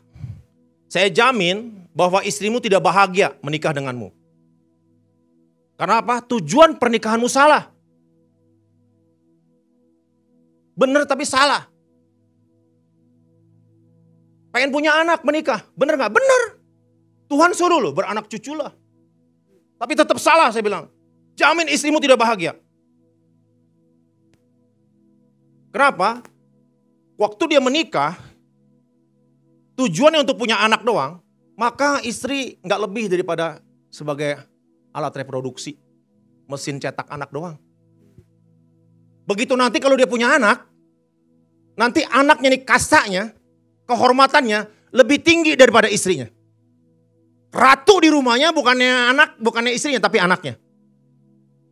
Speaker 4: saya jamin bahwa istrimu tidak bahagia menikah denganmu. Karena apa? Tujuan pernikahanmu salah. Bener tapi salah. Pengen punya anak menikah. Bener gak? Bener. Tuhan suruh loh beranak cucu lah. Tapi tetap salah saya bilang. Jamin istrimu tidak bahagia. Kenapa? Waktu dia menikah, tujuannya untuk punya anak doang, maka istri gak lebih daripada sebagai alat reproduksi. Mesin cetak anak doang. Begitu nanti kalau dia punya anak, nanti anaknya nih kasanya, kehormatannya lebih tinggi daripada istrinya. Ratu di rumahnya bukannya istrinya tapi anaknya.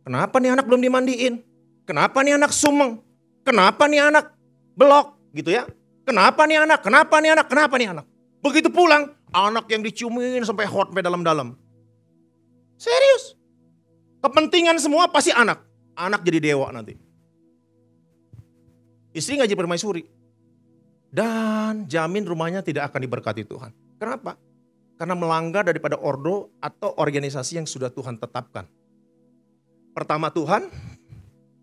Speaker 4: Kenapa nih anak belum dimandiin? Kenapa nih anak sumeng? Kenapa nih anak belok gitu ya? Kenapa nih anak? Kenapa nih anak? Kenapa nih anak? Begitu pulang, anak yang diciumin sampai hot sampai dalam-dalam. Serius. Kepentingan semua pasti anak. Anak jadi dewa nanti. Istri gak jadi permaisuri. Dan jamin rumahnya tidak akan diberkati Tuhan. Kenapa? Karena melanggar daripada ordo atau organisasi yang sudah Tuhan tetapkan. Pertama Tuhan,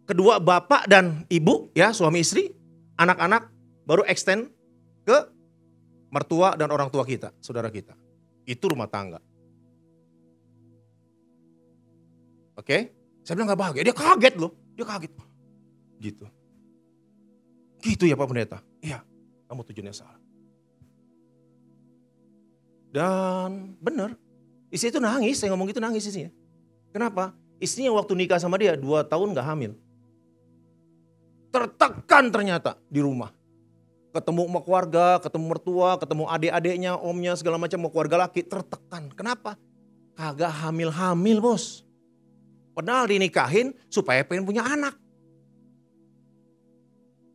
Speaker 4: kedua bapak dan ibu ya suami istri, anak-anak baru extend ke mertua dan orang tua kita, saudara kita. Itu rumah tangga. Oke? Saya bilang gak bahagia, dia kaget loh, dia kaget. Gitu. Gitu ya Pak Pendeta? Iya, kamu tujuannya salah. Dan benar, istri itu nangis, saya ngomong gitu nangis istrinya. Kenapa? Istrinya waktu nikah sama dia 2 tahun gak hamil. Tertekan ternyata di rumah. Ketemu sama keluarga, ketemu mertua, ketemu adik-adiknya, omnya, segala macam mau keluarga laki, tertekan. Kenapa? Kagak hamil-hamil bos. Padahal dinikahin supaya pengen punya anak.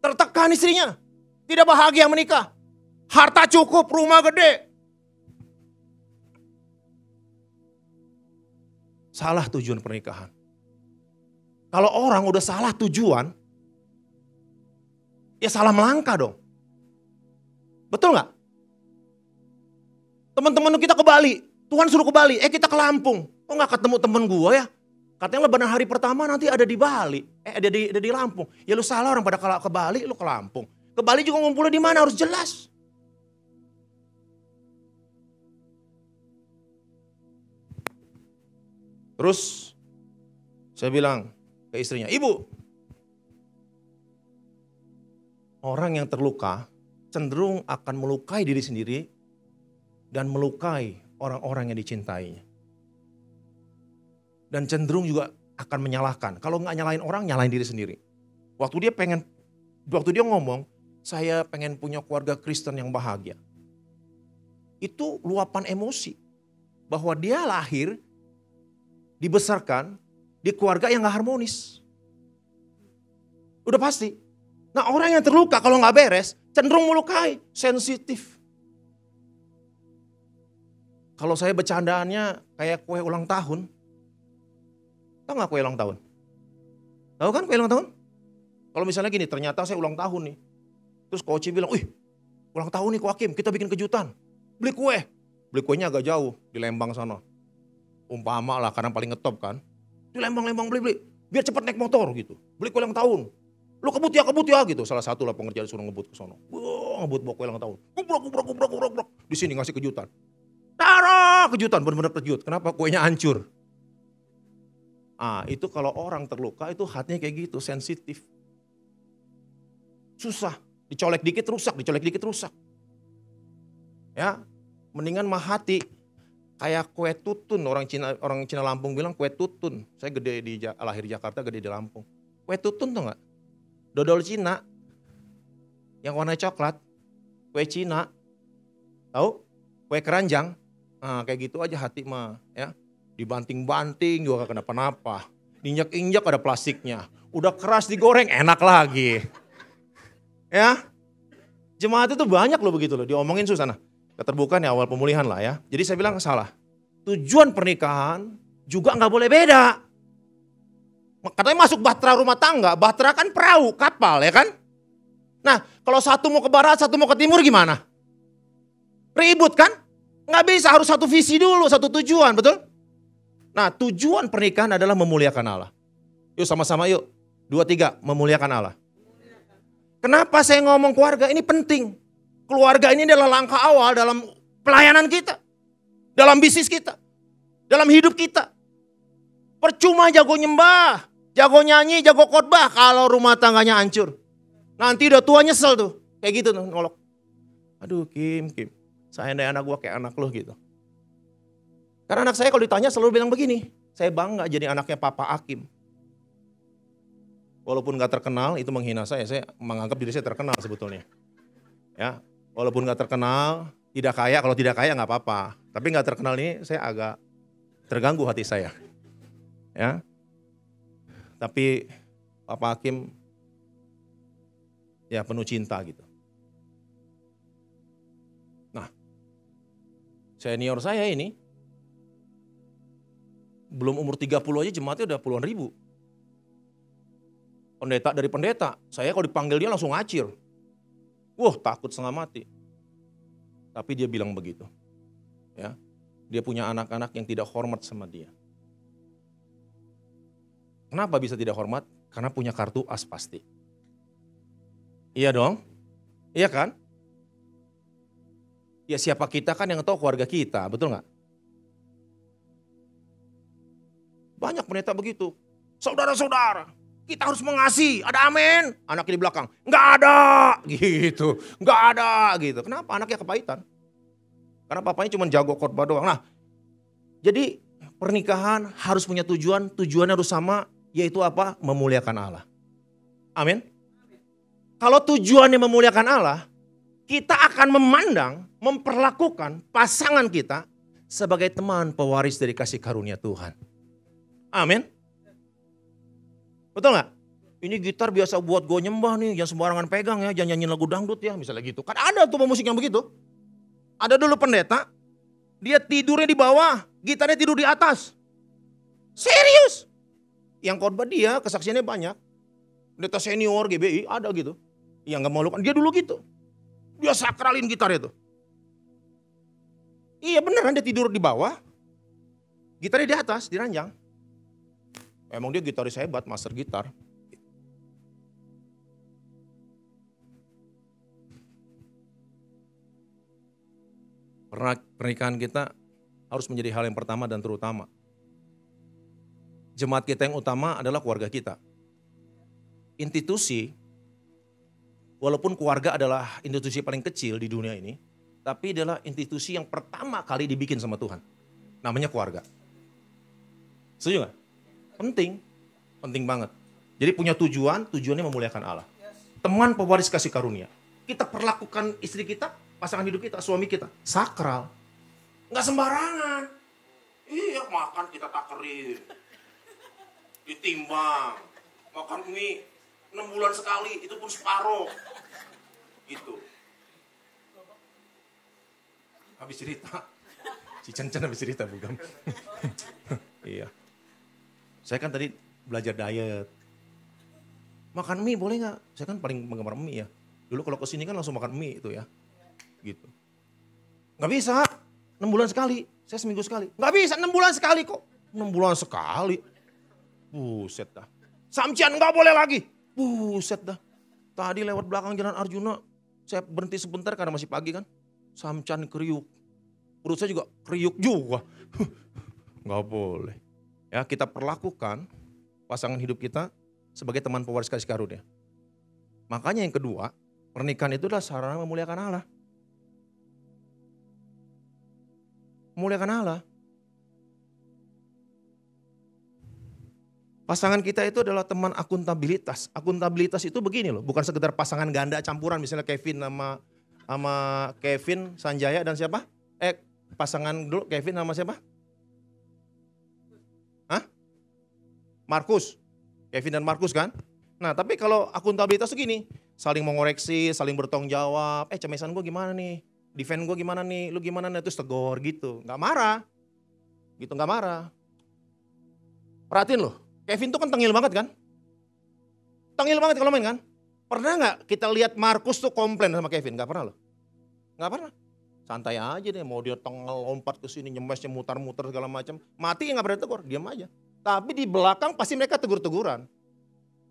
Speaker 4: Tertekan istrinya. Tidak bahagia menikah. Harta cukup, rumah gede. Salah tujuan pernikahan. Kalau orang udah salah tujuan, ya salah melangkah dong. Betul gak? Teman-teman kita ke Bali. Tuhan suruh ke Bali. Kita ke Lampung. Kok gak ketemu temen gue ya? Katanya lebaran hari pertama nanti ada di Bali, ada di Lampung. Ya lu salah, orang pada ke Bali, lu ke Lampung. Ke Bali juga ngumpulnya di mana harus jelas. Terus saya bilang ke istrinya, ibu, orang yang terluka cenderung akan melukai diri sendiri dan melukai orang-orang yang dicintainya. Dan cenderung juga akan menyalahkan. Kalau nggak nyalain orang, nyalain diri sendiri. Waktu dia ngomong, saya pengen punya keluarga Kristen yang bahagia. Itu luapan emosi. Bahwa dia lahir, dibesarkan di keluarga yang gak harmonis. Udah pasti. Nah orang yang terluka kalau gak beres cenderung melukai, sensitif. Kalau saya bercandaannya kayak kue ulang tahun. Tahu gak kue ulang tahun? Tahu kan kue ulang tahun? Kalau misalnya gini, ternyata saya ulang tahun nih. Terus Coach bilang, wih ulang tahun nih Ko Hakim, kita bikin kejutan. Beli kue. Beli kuenya agak jauh, di Lembang sana. Umpama lah karena paling ngetop kan. Di Lembang beli. Biar cepet naik motor gitu. Beli kue ulang tahun. Lu kebut ya gitu. Salah satu lah pengerja disuruh ngebut ke sono. Ngebut bawa kue ulang tahun. Gubrak. Di sini ngasih kejutan. Taruh kejutan, bener-bener terkejut. Kenapa? Kuenya hancur. Itu kalau orang terluka itu hatinya kayak gitu, sensitif. Susah. Dicolek dikit rusak. Ya, mendingan mah hati. Kayak kue tutun, orang Cina Lampung bilang kue tutun. Saya lahir di Jakarta, gede di Lampung. Kue tutun tuh gak? Dodol Cina. Yang warna coklat. Kue Cina. Tahu? Kue keranjang. Kayak gitu aja hati mah. Ya. Dibanting-banting juga gak kenapa-napa. Diinjak-injak ada plastiknya. Udah keras digoreng enak lagi. Ya. Jemaat itu banyak loh begitu loh. Diomongin susah. Nah, keterbukaan ya awal pemulihan lah ya. Jadi saya bilang salah. Tujuan pernikahan juga gak boleh beda. Katanya masuk bahtera rumah tangga. Bahtera kan perahu, kapal ya kan. Nah kalau satu mau ke barat, satu mau ke timur gimana? Ribut kan? Gak bisa, harus satu visi dulu, satu tujuan, betul? Nah tujuan pernikahan adalah memuliakan Allah. Yuk sama-sama yuk. 2, 3, memuliakan Allah. Kenapa saya ngomong keluarga? Ini penting. Keluarga ini adalah langkah awal dalam pelayanan kita. Dalam bisnis kita. Dalam hidup kita. Percuma jago nyembah, jago nyanyi, jago khotbah kalau rumah tangganya hancur. Nanti udah tua nyesel tuh. Kayak gitu tuh ngolok. Aduh Kim. Saya anak gua kayak anak lo gitu. Karena anak saya kalau ditanya selalu bilang begini. Saya bangga jadi anaknya Papa Hakim. Walaupun gak terkenal itu menghina saya menganggap diri saya terkenal sebetulnya. Ya, walaupun gak terkenal, tidak kaya, kalau tidak kaya gak apa-apa. Tapi gak terkenal ini saya agak terganggu hati saya. Ya, tapi Papa Hakim ya penuh cinta gitu. Nah, senior saya ini belum umur 30 aja jemaatnya udah puluhan ribu. Pendeta dari pendeta, saya kalau dipanggil dia langsung ngacir. Wah takut setengah mati. Tapi dia bilang begitu. Ya, dia punya anak-anak yang tidak hormat sama dia. Kenapa bisa tidak hormat? Karena punya kartu as pasti. Iya dong? Iya kan? Ya siapa kita kan yang tahu keluarga kita, betul gak? Banyak pendeta begitu. Saudara-saudara, kita harus mengasihi, ada amin. Anaknya di belakang, nggak ada gitu, nggak ada gitu. Kenapa? Anaknya kepahitan. Karena papanya cuma jago khotbah doang. Nah, jadi pernikahan harus punya tujuan, tujuannya harus sama, yaitu apa? Memuliakan Allah. Amin. Kalau tujuannya memuliakan Allah, kita akan memandang, memperlakukan pasangan kita sebagai teman pewaris dari kasih karunia Tuhan. Amin. Betul gak? Ini gitar biasa buat gue nyembah nih, jangan sembarangan pegang ya, jangan nyanyiin lagu dangdut ya, misalnya gitu. Kan ada tuh pemusik yang begitu. Ada dulu pendeta, dia tidurnya di bawah, gitarnya tidur di atas. Serius. Yang khotbah dia, kesaksiannya banyak. Pendeta senior GBI ada gitu. Yang gak mau lukan, dia dulu gitu. Dia sakralin gitar itu. Iya beneran dia tidur di bawah, gitarnya di atas, di ranjang. Emang dia gitaris hebat, master gitar. Pernikahan kita harus menjadi hal yang pertama dan terutama. Jemaat kita yang utama adalah keluarga kita. Institusi, walaupun keluarga adalah institusi paling kecil di dunia ini, tapi adalah institusi yang pertama kali dibikin sama Tuhan. Namanya keluarga. Setuju gak? Penting, penting banget. Jadi punya tujuannya memuliakan Allah. Teman pewaris kasih karunia. Kita perlakukan istri kita, pasangan hidup kita, suami kita, sakral. Nggak sembarangan. Iya, makan kita takerin. Ditimbang. Makan mie 6 bulan sekali, itu pun separuh. Gitu. Habis cerita. Si Cen habis cerita, Bugam. Iya. Saya kan tadi belajar diet. Makan mie boleh nggak? Saya kan paling penggemar mie ya. Dulu kalau kesini kan langsung makan mie itu ya. Gitu. Nggak bisa. 6 bulan sekali. Saya seminggu sekali. Nggak bisa 6 bulan sekali kok. 6 bulan sekali. Buset dah. Samcian nggak boleh lagi. Buset dah. Tadi lewat belakang Jalan Arjuna. Saya berhenti sebentar karena masih pagi kan. Samcian kriuk. Perut saya juga kriuk juga. Nggak boleh. Ya, kita perlakukan pasangan hidup kita sebagai teman pewaris kasih karunia. Makanya yang kedua, pernikahan itu adalah sarana memuliakan Allah. Memuliakan Allah. Pasangan kita itu adalah teman akuntabilitas. Akuntabilitas itu begini loh, bukan sekedar pasangan ganda campuran, misalnya Kevin sama Kevin Sanjaya dan siapa? Pasangan dulu Kevin sama siapa? Hah? Markus. Kevin dan Markus kan? Nah, tapi kalau akuntabilitas itu gini, saling mengoreksi, saling bertanggung jawab. Cemesan gue gimana nih? Defend gue gimana nih? Lu gimana nih? Terus tegur gitu. Gak marah. Gitu, gak marah. Perhatiin loh, Kevin tuh kan tengil banget kan? Tengil banget kalau main kan? Pernah gak kita lihat Markus tuh komplain sama Kevin? Gak pernah loh. Gak pernah. Santai aja deh, mau dia tengel lompat ke sini, nyemesnya mutar-mutar segala macam. Mati ya gak pernah tegur, diam aja. Tapi di belakang pasti mereka tegur-teguran.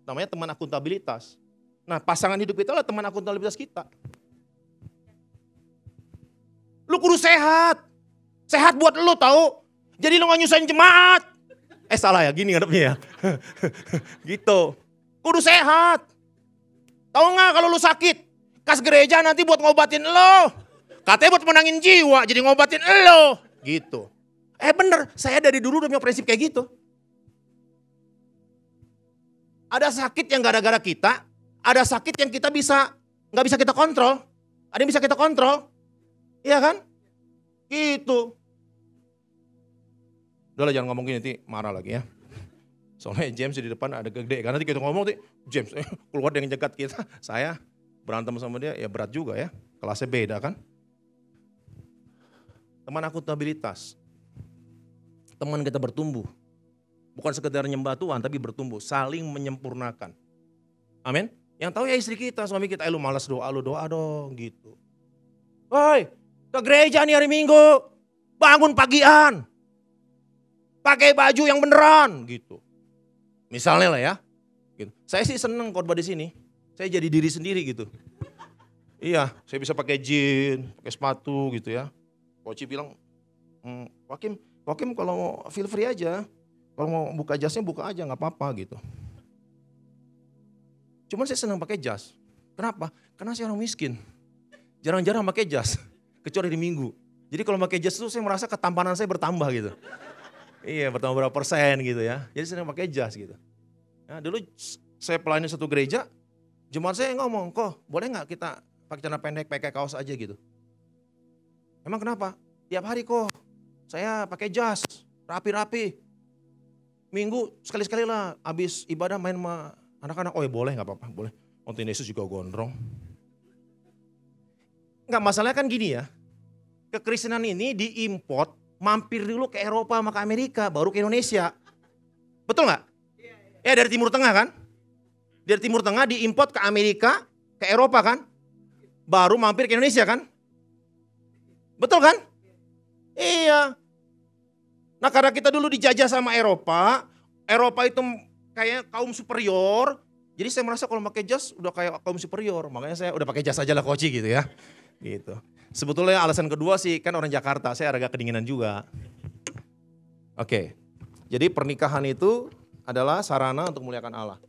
Speaker 4: Namanya teman akuntabilitas. Nah, pasangan hidup kita adalah teman akuntabilitas kita. Lu kudu sehat. Sehat buat lu tahu. Jadi lu gak nyusahin jemaat. Salah ya, gini ngadepnya ya. Gitu. Kudu sehat. Tahu gak kalau lu sakit? Kas gereja nanti buat ngobatin lo. Katanya buat menangin jiwa, jadi ngobatin lo. Gitu. Bener, saya dari dulu udah punya prinsip kayak gitu. Ada sakit yang gara-gara kita, ada sakit yang kita nggak bisa kita kontrol. Ada yang bisa kita kontrol. Iya kan? Gitu. Udah lah, jangan ngomong gini, nanti marah lagi ya. Soalnya James di depan ada gede, karena nanti kita ngomong, James keluar dengan jegat kita. Saya berantem sama dia, ya berat juga ya. Kelasnya beda kan. Teman akuntabilitas. Teman kita bertumbuh. Bukan sekedar nyembah Tuhan, tapi bertumbuh. Saling menyempurnakan. Amin. Yang tahu ya istri kita, suami kita, lu malas doa, lu doa dong gitu. Woi, ke gereja nih hari Minggu. Bangun pagian. Pakai baju yang beneran gitu. Misalnya lah ya. Gitu. Saya sih seneng khotbah di sini. Saya jadi diri sendiri gitu. Iya, saya bisa pakai jeans, pakai sepatu gitu ya. Koci bilang, Wakim kalau mau feel free aja. Kalau mau buka jasnya buka aja, gak apa-apa gitu. Cuman saya senang pakai jas. Kenapa? Karena saya orang miskin. Jarang-jarang pakai jas. Kecuali di Minggu. Jadi kalau pakai jas itu saya merasa ketampanan saya bertambah gitu. Iya, bertambah berapa persen gitu ya. Jadi saya pakai jas gitu. Nah, dulu saya pelayani satu gereja. Jemaat saya ngomong, kok boleh gak kita pakai celana pendek, pakai kaos aja gitu. Emang kenapa? Tiap hari kok saya pakai jas, rapi-rapi. Minggu sekali-sekali lah habis ibadah main sama anak-anak. Oh ya boleh gak apa-apa, boleh. Nonton Yesus juga gondrong. Enggak, masalahnya kan gini ya. Kekristenan ini diimport, mampir dulu ke Eropa sama ke Amerika, baru ke Indonesia. Betul gak? Ya dari Timur Tengah kan? Dari Timur Tengah diimport ke Amerika, ke Eropa kan? Baru mampir ke Indonesia kan? Betul kan? Iya. Nah karena kita dulu dijajah sama Eropa, Eropa itu kayak kaum superior. Jadi saya merasa kalau pakai jas udah kayak kaum superior. Makanya saya udah pakai jas aja lah Koci gitu ya. Gitu. Sebetulnya alasan kedua sih kan orang Jakarta, saya agak kedinginan juga. Oke. Jadi pernikahan itu adalah sarana untuk memuliakan Allah.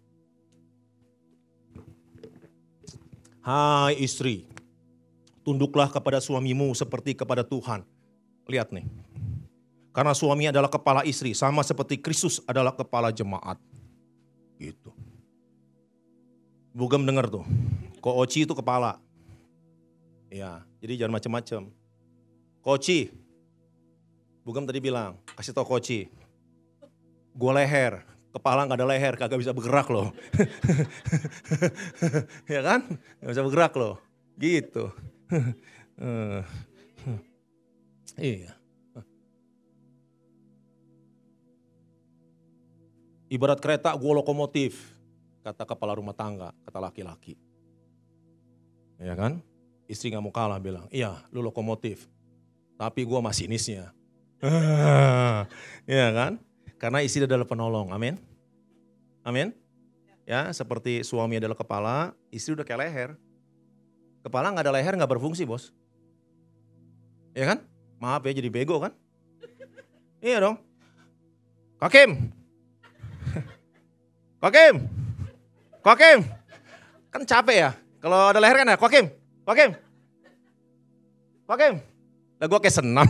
Speaker 4: Hai istri, tunduklah kepada suamimu seperti kepada Tuhan. Lihat nih. Karena suami adalah kepala istri, sama seperti Kristus adalah kepala jemaat. Gitu. Bugem dengar tuh, Ko Oci itu kepala. Ya, jadi jangan macam-macam. Koci, Bugem tadi bilang, kasih tau Koci, gue leher, kepala gak ada leher, kagak bisa bergerak loh. Ya kan, gak bisa bergerak loh, gitu. Iya. Ibarat kereta, gue lokomotif, kata kepala rumah tangga, kata laki-laki. Ya kan? Istri gak mau kalah bilang, iya lu lokomotif, tapi gue masinisnya. Ya kan? Karena istri adalah penolong, amin. Amin. Ya, seperti suami adalah kepala, istri udah kayak leher. Kepala gak ada leher gak berfungsi bos. Ya kan? Maaf ya jadi bego kan? Iya dong. Kakim. Kokim, Kokim, kan capek ya. Kalau ada leher kan ya, Kokim, Kokim, Kokim. Lah gue kayak senam.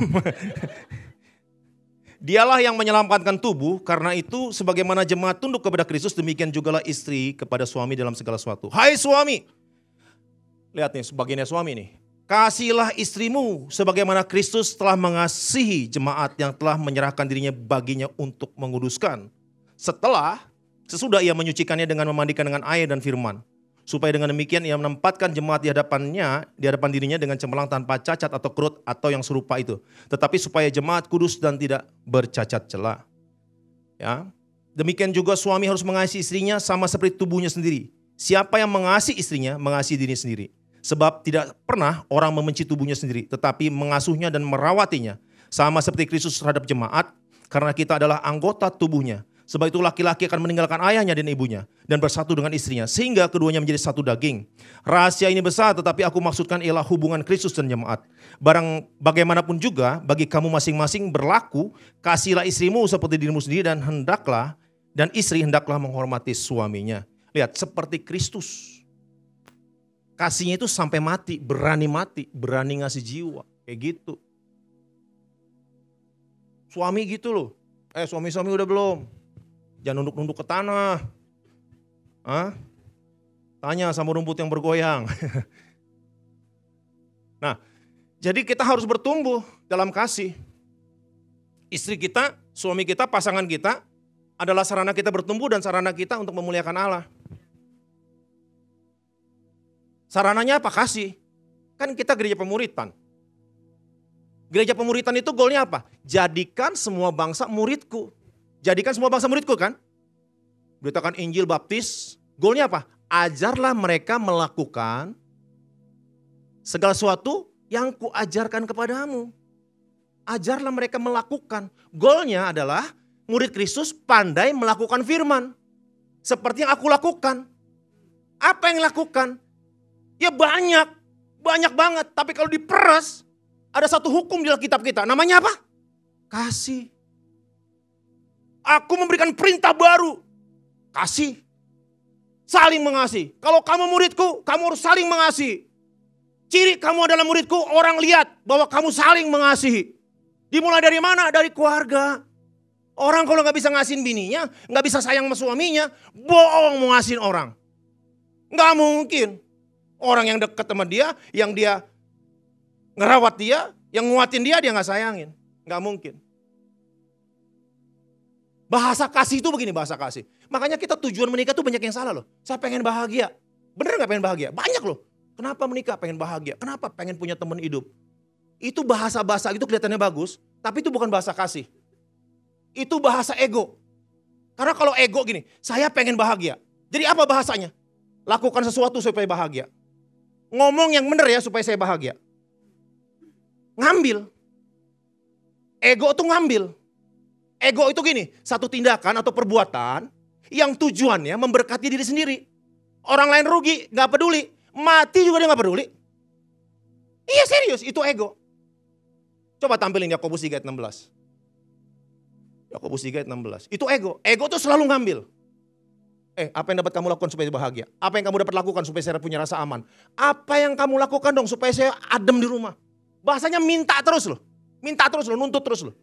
Speaker 4: Dialah yang menyelamatkan tubuh, karena itu sebagaimana jemaat tunduk kepada Kristus, demikian jugalah istri kepada suami dalam segala sesuatu. Hai suami, lihat nih sebagiannya suami nih. Kasihilah istrimu sebagaimana Kristus telah mengasihi jemaat yang telah menyerahkan dirinya baginya untuk menguduskan. Sesudah ia menyucikannya dengan memandikan dengan air dan firman. Supaya dengan demikian ia menempatkan jemaat di hadapan dirinya dengan cemerlang tanpa cacat atau kerut atau yang serupa itu. Tetapi supaya jemaat kudus dan tidak bercacat celah. Ya. Demikian juga suami harus mengasihi istrinya sama seperti tubuhnya sendiri. Siapa yang mengasihi istrinya, mengasihi dirinya sendiri. Sebab tidak pernah orang membenci tubuhnya sendiri, tetapi mengasuhnya dan merawatinya. Sama seperti Kristus terhadap jemaat, karena kita adalah anggota tubuhnya. Sebab itu laki-laki akan meninggalkan ayahnya dan ibunya dan bersatu dengan istrinya sehingga keduanya menjadi satu daging. Rahasia ini besar, tetapi aku maksudkan ialah hubungan Kristus dan jemaat. Barang bagaimanapun juga bagi kamu masing-masing berlaku, kasihilah istrimu seperti dirimu sendiri dan istri hendaklah menghormati suaminya. Lihat seperti Kristus. Kasihnya itu sampai mati, berani ngasih jiwa, kayak gitu. Suami gitu loh. Suami-suami udah belum? Jangan nunduk-nunduk ke tanah. Tanya sama rumput yang bergoyang. Nah, jadi kita harus bertumbuh dalam kasih. Istri kita, suami kita, pasangan kita adalah sarana kita bertumbuh dan sarana kita untuk memuliakan Allah. Sarananya apa? Kasih. Kan kita gereja pemuritan. Gereja pemuritan itu goalnya apa? Jadikan semua bangsa muridku. Jadikan semua bangsa muridku kan? Beritakan Injil baptis. Goalnya apa? Ajarlah mereka melakukan segala sesuatu yang kuajarkan kepadamu. Ajarlah mereka melakukan. Goalnya adalah murid Kristus pandai melakukan firman. Seperti yang aku lakukan. Apa yang lakukan? Ya banyak. Banyak banget. Tapi kalau diperas, ada satu hukum di Alkitab kita. Namanya apa? Kasih. Aku memberikan perintah baru. Kasih. Saling mengasihi. Kalau kamu muridku, kamu harus saling mengasihi. Ciri kamu adalah muridku, orang lihat bahwa kamu saling mengasihi. Dimulai dari mana? Dari keluarga. Orang kalau gak bisa ngasihin bininya, gak bisa sayang sama suaminya, bohong mau ngasihin orang. Gak mungkin. Orang yang dekat sama dia, yang dia ngerawat dia, yang nguatin dia gak sayangin. Gak mungkin. Bahasa kasih itu begini, bahasa kasih. Makanya kita tujuan menikah tuh banyak yang salah loh. Saya pengen bahagia. Bener gak pengen bahagia? Banyak loh. Kenapa menikah? Pengen bahagia. Kenapa? Pengen punya teman hidup. Itu bahasa-bahasa itu kelihatannya bagus. Tapi itu bukan bahasa kasih. Itu bahasa ego. Karena kalau ego gini, saya pengen bahagia. Jadi apa bahasanya? Lakukan sesuatu supaya bahagia. Ngomong yang bener ya supaya saya bahagia. Ngambil. Ego tuh ngambil. Ego itu gini, satu tindakan atau perbuatan yang tujuannya memberkati diri sendiri. Orang lain rugi, gak peduli. Mati juga dia gak peduli. Iya serius, itu ego. Coba tampilin Yakobus 3 ayat 16. Yakobus 3 ayat 16. Itu ego. Ego tuh selalu ngambil. Apa yang dapat kamu lakukan supaya bahagia? Apa yang kamu dapat lakukan supaya saya punya rasa aman? Apa yang kamu lakukan dong supaya saya adem di rumah? Bahasanya minta terus loh. Minta terus loh, nuntut terus loh.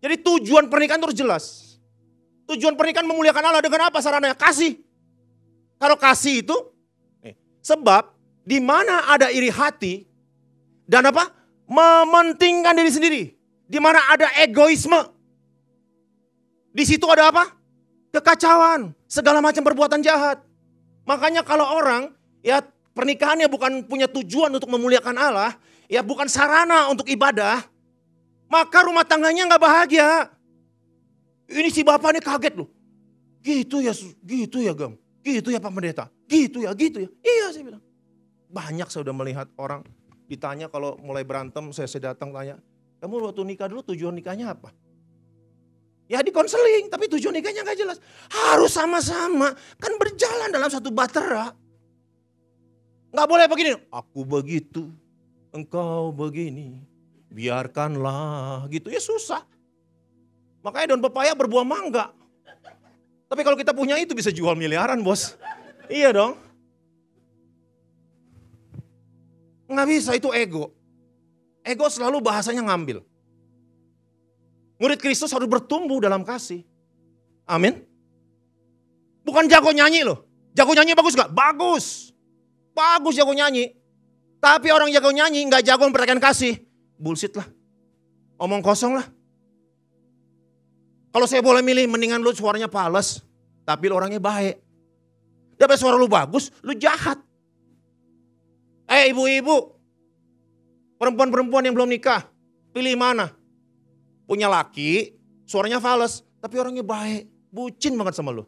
Speaker 4: Jadi tujuan pernikahan terus jelas. Tujuan pernikahan memuliakan Allah dengan apa sarananya? Kasih. Kalau kasih itu, sebab di mana ada iri hati dan apa? Mementingkan diri sendiri. Di mana ada egoisme. Di situ ada apa? Kekacauan, segala macam perbuatan jahat. Makanya kalau orang ya pernikahannya bukan punya tujuan untuk memuliakan Allah, ya bukan sarana untuk ibadah, maka rumah tangganya nggak bahagia. Ini si bapak ini kaget loh. Gitu ya Gam. Gitu ya Pak Pendeta. Gitu ya. Iya saya bilang. Banyak saya udah melihat orang ditanya kalau mulai berantem, saya datang tanya, kamu waktu nikah dulu tujuan nikahnya apa? Ya di konseling, tapi tujuan nikahnya gak jelas. Harus sama-sama, kan berjalan dalam satu bahtera. Gak boleh begini, aku begitu, engkau begini, biarkanlah gitu. Ya susah. Makanya daun pepaya berbuah mangga. Tapi kalau kita punya itu bisa jual miliaran bos. Iya dong. Gak bisa, itu ego. Ego selalu bahasanya ngambil. Murid Kristus harus bertumbuh dalam kasih. Amin. Bukan jago nyanyi loh. Jago nyanyi bagus gak? Bagus. Bagus jago nyanyi. Tapi orang jago nyanyi gak jago memperhatikan kasih. Bullshit lah. Omong kosong lah. Kalau saya boleh milih, mendingan lu suaranya pales. Tapi lu orangnya baik. Daripada suara lu bagus, lu jahat. Ibu-ibu. Perempuan-perempuan yang belum nikah. Pilih mana? Punya laki, suaranya fals, tapi orangnya baik, bucin banget sama lu.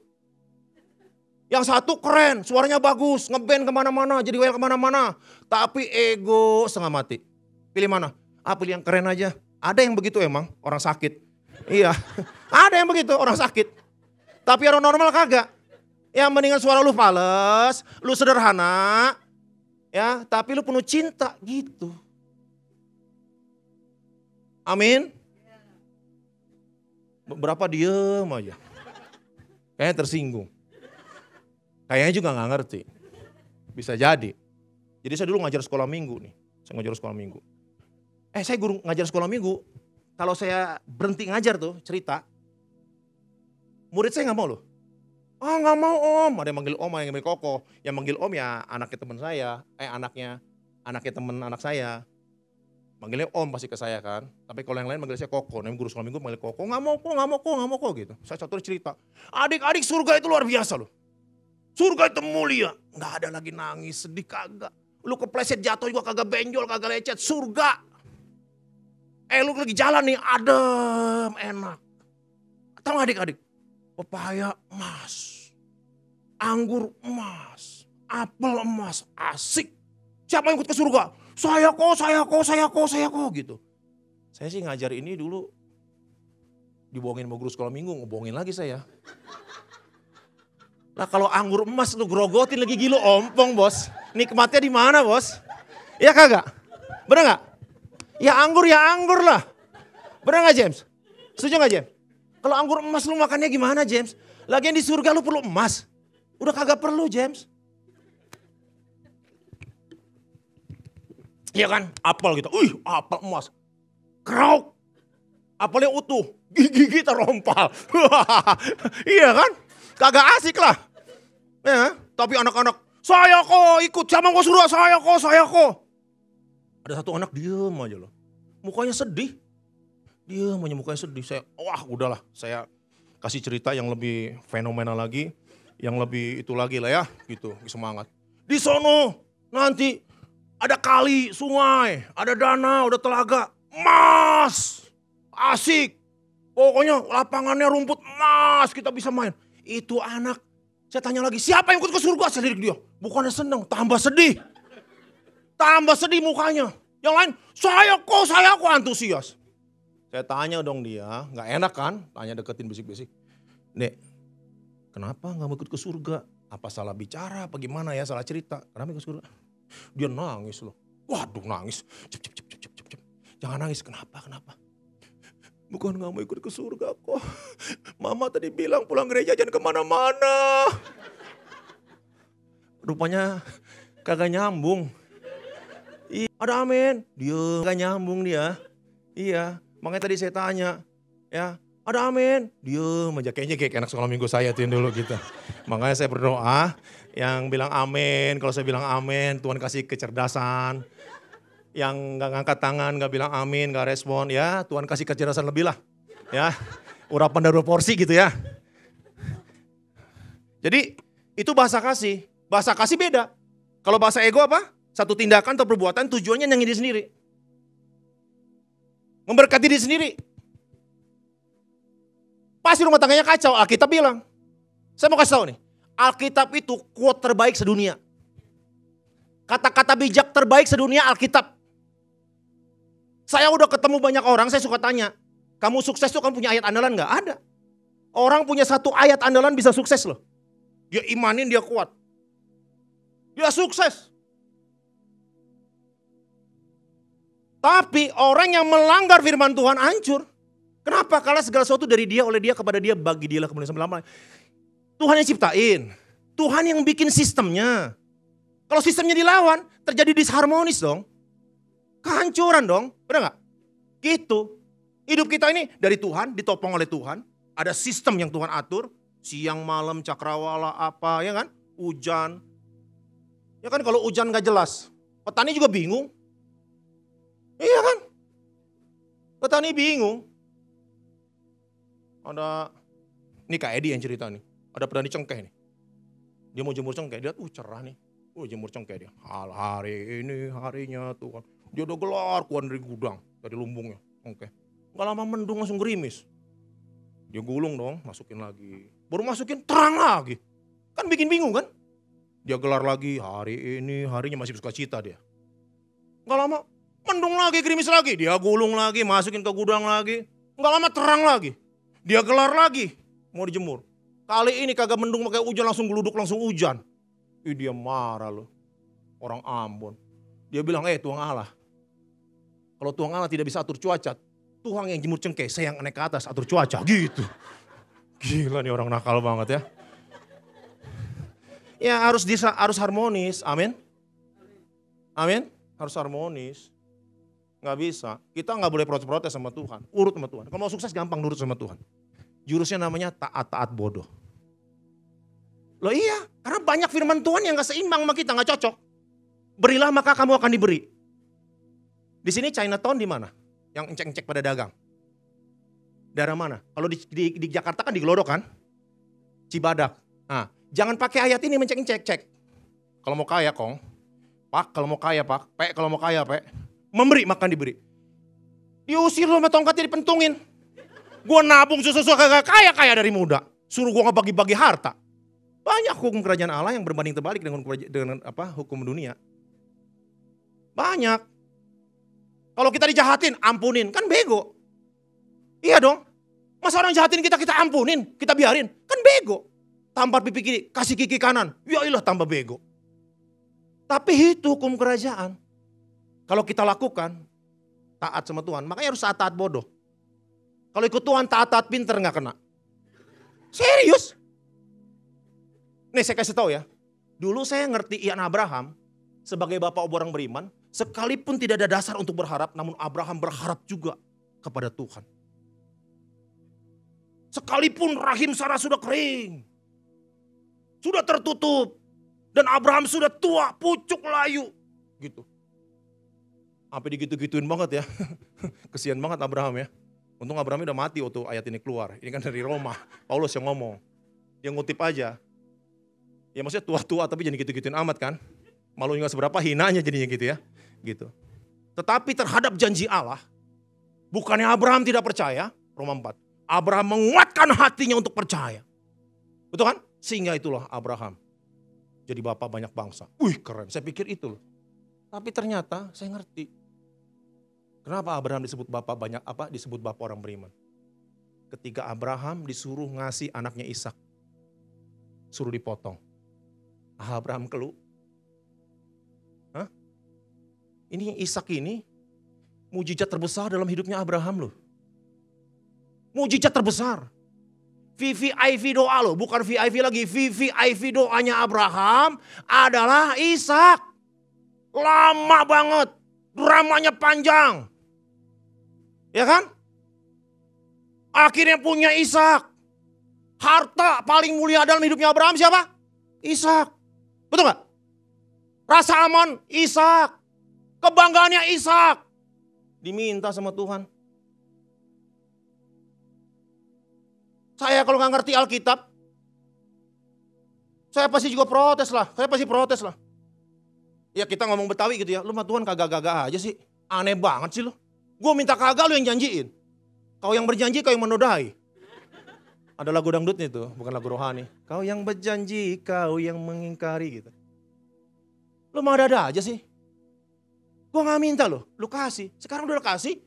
Speaker 4: Yang satu keren, suaranya bagus, ngeband kemana-mana, jadi WL kemana-mana. Tapi ego setengah mati. Pilih mana? Pilih yang keren aja. Ada yang begitu emang, orang sakit. Iya, ada yang begitu, orang sakit. Tapi orang normal kagak. Ya mendingan suara lu fals, lu sederhana, ya tapi lu penuh cinta gitu. Amin. Beberapa diem aja. Kayaknya tersinggung. Kayaknya juga gak ngerti. Bisa jadi. Jadi saya dulu ngajar sekolah minggu nih. Saya ngajar sekolah minggu. Saya guru ngajar sekolah minggu. Kalau saya berhenti ngajar tuh cerita. Murid saya gak mau loh. Gak mau om. Ada yang manggil om, ada yang manggil koko. Yang manggil om ya anaknya teman saya. Anaknya teman anak saya. Manggilnya om pasti ke saya kan. Tapi kalau yang lain manggil saya koko. Namanya guru sekolah minggu manggil koko. Gak mau kok gitu. Saya satu cerita. Adik-adik surga itu luar biasa loh. Surga itu mulia. Gak ada lagi nangis, sedih kagak. Lu kepleset jatuh juga kagak benjol, kagak lecet. Surga. Lu lagi jalan nih adem, enak. Tahu gak adik-adik? Pepaya emas. Anggur emas. Apel emas. Asik. Siapa yang ikut ke surga? Saya kok gitu. Saya sih ngajar ini dulu dibohongin sama guru sekolah minggu, ngebohongin lagi saya. Lah kalau anggur emas lu grogotin lagi gila ompong bos. Nikmatnya di mana bos? Ya kagak? Bener gak? Ya anggur lah. Bener gak James? Setuju gak James? Kalau anggur emas lu makannya gimana James? Lagian di surga lu perlu emas. Udah kagak perlu James. Iya kan, apel gitu. Apel emas. Krauk. Apelnya utuh. Gigi terompal. Iya kan? Kagak asik lah. Ya, tapi anak-anak, saya kok ikut. Siapa kok suruh? Saya kok. Ada satu anak diem aja loh. Mukanya sedih. Diem aja mukanya sedih. Udahlah. Saya kasih cerita yang lebih fenomenal lagi. Yang lebih itu lagi lah ya. Gitu, semangat. Di sono nanti ada kali, sungai, ada danau, ada telaga, emas, asik. Pokoknya lapangannya rumput emas, kita bisa main. Itu anak, saya tanya lagi, siapa yang ikut ke surga? Saya lirik dia, bukannya senang, tambah sedih. Tambah sedih mukanya. Yang lain, saya kok antusias. Saya tanya dong dia, nggak enak kan? Tanya deketin bisik-bisik. Nek, kenapa nggak mau ikut ke surga? Apa salah bicara, apa gimana ya, salah cerita? Kenapa ikut ke surga? Dia nangis loh. Waduh nangis. Cep. Jangan nangis, kenapa? Bukan nggak mau ikut ke surga kok. Mama tadi bilang pulang gereja jangan kemana-mana. Rupanya kagak nyambung. Iya, ada amin. Dia kagak nyambung dia. Iya, makanya tadi saya tanya. Ya, ada amin. Dia aja kayaknya kayak anak sekolah minggu saya tuh dulu gitu. Makanya saya berdoa yang bilang amin. Kalau saya bilang amin, Tuhan kasih kecerdasan. Yang gak ngangkat tangan, gak bilang amin, gak respon, ya Tuhan kasih kecerdasan lebih lah. Ya, urapan dari porsi gitu ya. Jadi itu bahasa kasih. Bahasa kasih beda. Kalau bahasa ego apa? Satu tindakan atau perbuatan tujuannya nyenangin diri sendiri. Memberkati diri sendiri. Pasti rumah tangganya kacau, Alkitab bilang. Saya mau kasih tahu nih, Alkitab itu quote terbaik sedunia. Kata-kata bijak terbaik sedunia Alkitab. Saya udah ketemu banyak orang, saya suka tanya, kamu sukses tuh kamu punya ayat andalan gak? Ada. Orang punya satu ayat andalan bisa sukses loh. Dia imanin, dia kuat. Dia sukses. Tapi orang yang melanggar firman Tuhan hancur. Kenapa? Karena segala sesuatu dari dia, oleh dia, kepada dia, bagi dia lah kemudian sampai lama. Tuhan yang ciptain. Tuhan yang bikin sistemnya. Kalau sistemnya dilawan, terjadi disharmonis dong. Kehancuran dong, benar gak? Gitu. Hidup kita ini dari Tuhan, ditopang oleh Tuhan. Ada sistem yang Tuhan atur. Siang, malam, cakrawala, apa, ya kan? Hujan. Ya kan kalau hujan gak jelas. Petani juga bingung. Iya kan? Petani bingung. Ada, ini Kak Edi yang cerita nih. Ada petani cengkeh nih. Dia mau jemur cengkeh, dia cerah nih. Jemur cengkeh dia. Hari ini harinya Tuhan. Dia udah gelar keluar dari gudang, dari lumbungnya. Oke. Gak lama mendung langsung gerimis. Dia gulung dong, masukin lagi. Baru masukin terang lagi. Kan bikin bingung kan? Dia gelar lagi, hari ini harinya masih sukacita dia. Gak lama mendung lagi, gerimis lagi. Dia gulung lagi, masukin ke gudang lagi. Gak lama terang lagi. Dia gelar lagi, mau dijemur. Kali ini kagak mendung pakai hujan, langsung geluduk, langsung hujan. Dia marah loh. Orang Ambon. Dia bilang, Tuhan Allah. Kalau Tuhan Allah tidak bisa atur cuaca, Tuhan yang jemur cengkeh, saya yang naik ke atas atur cuaca. Gitu. Gila nih orang nakal banget ya. Ya harus harmonis, amin. Amin, harus harmonis. Gak bisa, kita gak boleh protes-protes sama Tuhan. Urut sama Tuhan, kalau mau sukses gampang nurut sama Tuhan. Jurusnya namanya taat-taat bodoh. Loh iya, karena banyak firman Tuhan yang gak seimbang sama kita, gak cocok. Berilah maka kamu akan diberi. Di sini Chinatown di mana? Yang encek-encek pada dagang. Daerah mana? Kalau di Jakarta kan di Glodok kan? Cibadak. Nah, jangan pakai ayat ini mencek-encek. Kalau mau kaya kong, Pak, kalau mau kaya Pak, Pak, kalau mau kaya Pak, memberi makan diberi. Diusir lo sama tongkatnya dipentungin. Gue nabung susu kagak kaya dari muda. Suruh gue ngebagi-bagi harta. Banyak hukum kerajaan Allah yang berbanding terbalik dengan hukum dunia. Banyak. Kalau kita dijahatin, ampunin. Kan bego. Iya dong. Masa orang jahatin kita ampunin, kita biarin. Kan bego. Tampar pipi kiri, kasih kiki kanan. Ya ilah tambah bego. Tapi itu hukum kerajaan. Kalau kita lakukan, taat sama Tuhan. Makanya harus taat bodoh. Kalau ikut Tuhan taat pinter gak kena. Serius. Nih saya kasih tahu ya. Dulu saya ngerti Ian Abraham sebagai bapak orang beriman. Sekalipun tidak ada dasar untuk berharap, namun Abraham berharap juga kepada Tuhan. Sekalipun rahim Sarah sudah kering, sudah tertutup, dan Abraham sudah tua, pucuk layu, gitu. Sampai digitu-gituin banget ya, kesian banget Abraham ya. Untung Abraham udah mati waktu ayat ini keluar. Ini kan dari Roma, Paulus yang ngomong, dia ngutip aja. Ya maksudnya tua-tua tapi jangan gitu-gituin amat kan. Malu nggak seberapa, hinanya jadinya gitu ya. Gitu. Tetapi terhadap janji Allah, bukannya Abraham tidak percaya, Roma 4. Abraham menguatkan hatinya untuk percaya. Betul kan? Sehingga itulah Abraham jadi bapak banyak bangsa. Wih keren, saya pikir itu loh. Tapi ternyata saya ngerti. Kenapa Abraham disebut bapak banyak apa? Disebut bapak orang beriman. Ketika Abraham disuruh ngasih anaknya Ishak, suruh dipotong. Abraham keluh. Hah? Ini Ishak ini mujizat terbesar dalam hidupnya Abraham loh. Mujizat terbesar. VVIP doa loh, bukan VIP lagi. VVIP doanya Abraham adalah Ishak. Lama banget, dramanya panjang. Ya kan? Akhirnya punya Ishak. Harta paling mulia dalam hidupnya Abraham siapa? Ishak. Betul gak? Rasa aman Ishak. Kebanggaannya Ishak. Diminta sama Tuhan. Saya kalau gak ngerti Alkitab, saya pasti juga protes lah. Ya kita ngomong Betawi gitu ya, lu mah Tuhan kagak-kagak aja sih. Aneh banget sih lu. Gue minta kagak, lu yang janjiin. Kau yang berjanji, kau yang menodai. Ada lagu dangdutnya itu, bukan lagu rohani. Kau yang berjanji, kau yang mengingkari gitu. Lu mah ada aja sih. Gue gak minta loh, lu kasih. Sekarang udah kasih,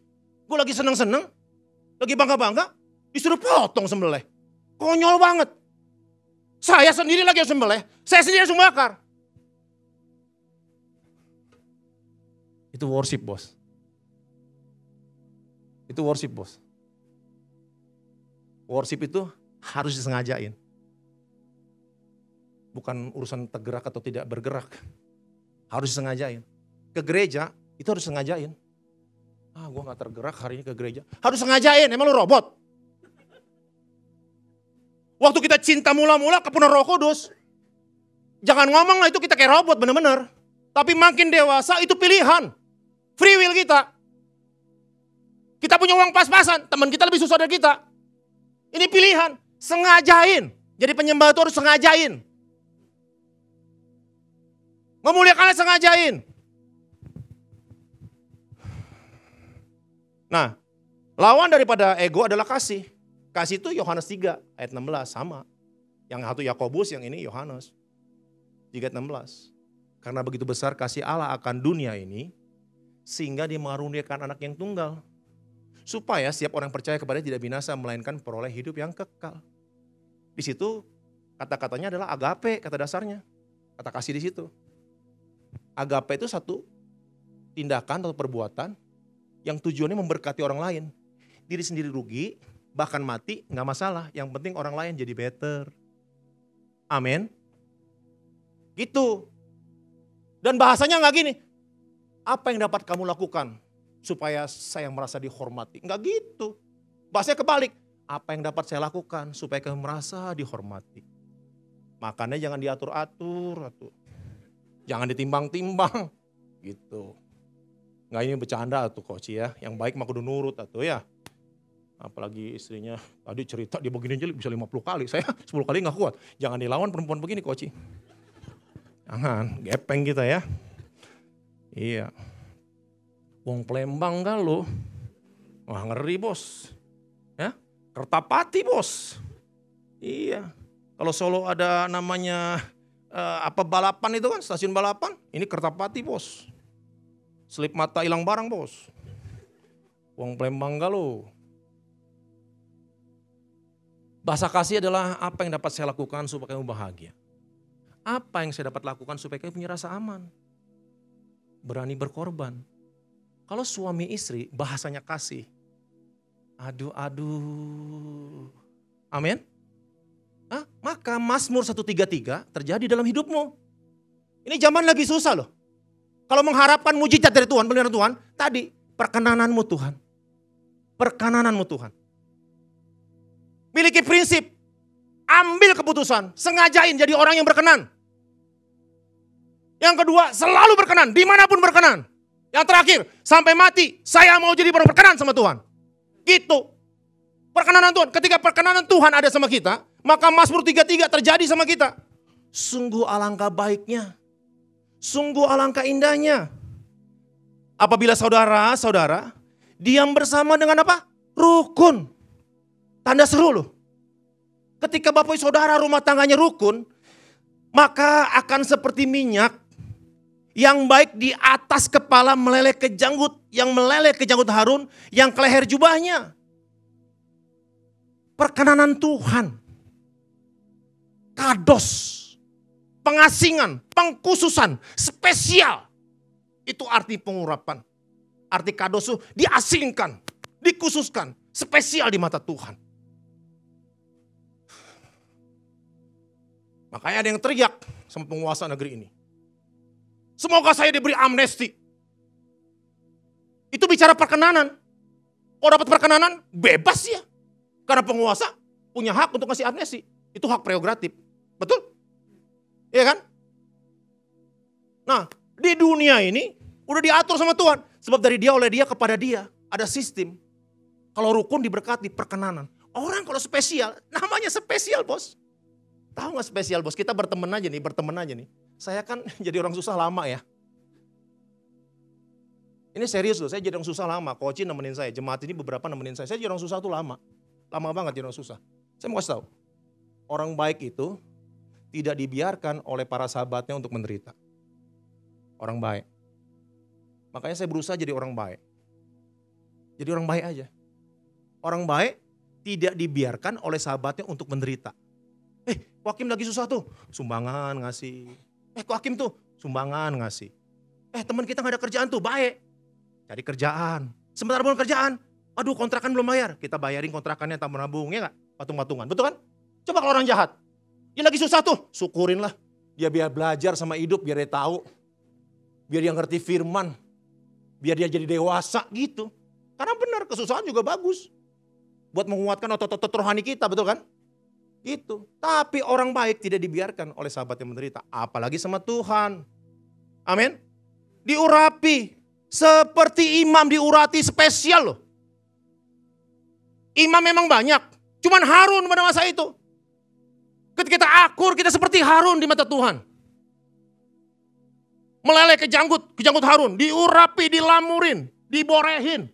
Speaker 4: gue lagi seneng-seneng, lagi bangga-bangga, disuruh potong sembelih. Konyol banget. Saya sendiri lagi yang sembelih, saya sendiri yang bakar. Itu worship, bos. Itu worship, bos. Worship itu harus disengajain. Bukan urusan tergerak atau tidak bergerak. Harus disengajain. Ke gereja itu harus sengajain. Gue gak tergerak hari ini ke gereja. Harus sengajain, emang lu robot? Waktu kita cinta mula-mula kepenuhan Roh Kudus. Jangan ngomong lah itu kita kayak robot bener-bener. Tapi makin dewasa itu pilihan. Free will kita. Kita punya uang pas-pasan, teman kita lebih susah dari kita. Ini pilihan, sengajain. Jadi penyembah itu harus sengajain. Memuliakannya sengajain. Nah, lawan daripada ego adalah kasih. Kasih itu Yohanes 3 ayat 16 sama. Yang satu Yakobus, yang ini Yohanes 3 ayat 16. Karena begitu besar kasih Allah akan dunia ini, sehingga dia mengaruniakan anak yang tunggal. Supaya setiap orang percaya kepada dia tidak binasa, melainkan peroleh hidup yang kekal. Di situ kata-katanya adalah agape, kata dasarnya. Kata kasih di situ. Agape itu satu tindakan atau perbuatan yang tujuannya memberkati orang lain. Diri sendiri rugi, bahkan mati, gak masalah. Yang penting orang lain jadi better. Amin. Gitu. Dan bahasanya gak gini. Apa yang dapat kamu lakukan supaya saya merasa dihormati? Enggak gitu. Bahasanya kebalik. Apa yang dapat saya lakukan supaya kamu merasa dihormati? Makannya jangan diatur-atur. Jangan ditimbang-timbang. Gitu. Enggak, ini bercanda tuh Coach ya. Yang baik mah kudu nurut atuh ya. Apalagi istrinya tadi cerita dia begini aja bisa 50 kali. Saya 10 kali gak kuat. Jangan dilawan perempuan begini Coach. Jangan, gepeng kita ya. Iya. Wong Palembang gak lo? Wah ngeri bos. Ya, Kertapati bos. Iya. Kalau Solo ada namanya balapan itu kan, stasiun balapan. Ini Kertapati bos. Selip mata hilang barang bos. Wong Palembang gak lo? Bahasa kasih adalah apa yang dapat saya lakukan supaya kamu bahagia. Apa yang saya dapat lakukan supaya kamu punya rasa aman. Berani berkorban. Kalau suami istri bahasanya kasih. Aduh. Amin. Maka Mazmur 133 terjadi dalam hidupmu. Ini zaman lagi susah loh. Kalau mengharapkan mujizat dari Tuhan, peliharaan Tuhan, tadi perkenananmu Tuhan. Perkenananmu Tuhan. Miliki prinsip, ambil keputusan, sengajain jadi orang yang berkenan. Yang kedua, selalu berkenan, dimanapun berkenan. Yang terakhir, sampai mati, saya mau jadi orang berkenan sama Tuhan. Gitu. Perkenanan Tuhan, ketika perkenanan Tuhan ada sama kita, maka Mazmur 33 terjadi sama kita. Sungguh alangkah baiknya. Sungguh alangkah indahnya. Apabila saudara-saudara diam bersama dengan apa? Rukun. Tanda seru loh. Ketika bapak saudara rumah tangganya rukun, maka akan seperti minyak Yang baik di atas kepala meleleh ke janggut. Yang meleleh ke janggut Harun, yang ke leher jubahnya. Perkenanan Tuhan. Kados. Pengasingan, pengkhususan, spesial. Itu arti pengurapan. Arti kados itu diasingkan, dikhususkan, spesial di mata Tuhan. Makanya ada yang teriak sama penguasa negeri ini. Semoga saya diberi amnesti. Itu bicara perkenanan. Kalau dapat perkenanan, bebas ya. Karena penguasa punya hak untuk ngasih amnesti. Itu hak prerogatif. Betul? Iya kan? Nah, di dunia ini udah diatur sama Tuhan. Sebab dari dia, oleh dia, kepada dia. Ada sistem. Kalau rukun diberkati, perkenanan. Orang kalau spesial, namanya spesial bos. Tahu gak spesial bos? Kita berteman aja nih. Saya kan jadi orang susah lama ya. Ini serius loh, saya jadi orang susah lama. Coach nemenin saya, jemaat ini beberapa nemenin saya. Saya jadi orang susah tuh lama. Lama banget jadi orang susah. Saya mau kasih tahu. Orang baik itu tidak dibiarkan oleh para sahabatnya untuk menderita. Orang baik. Makanya saya berusaha jadi orang baik. Jadi orang baik aja. Orang baik tidak dibiarkan oleh sahabatnya untuk menderita. Kok Hakim lagi susah tuh, sumbangan ngasih. Kok Hakim tuh, sumbangan ngasih. Teman kita gak ada kerjaan tuh, baik. Cari kerjaan. Sebentar belum kerjaan, aduh kontrakan belum bayar. Kita bayarin kontrakannya tambah nabung, ya gak? Patung-patungan, betul kan? Coba kalau orang jahat. Dia lagi susah tuh, syukurin lah. Dia biar belajar sama hidup, biar dia tahu. Biar dia ngerti firman. Biar dia jadi dewasa gitu. Karena benar, kesusahan juga bagus. Buat menguatkan otot-otot rohani kita, betul kan? Gitu. Tapi orang baik tidak dibiarkan oleh sahabat yang menderita. Apalagi sama Tuhan. Amin. Diurapi. Seperti imam diurati spesial loh. Imam memang banyak. Cuman Harun pada masa itu. Ketika kita akur, kita seperti Harun di mata Tuhan. Meleleh ke janggut Harun. Diurapi, dilamurin, diborehin.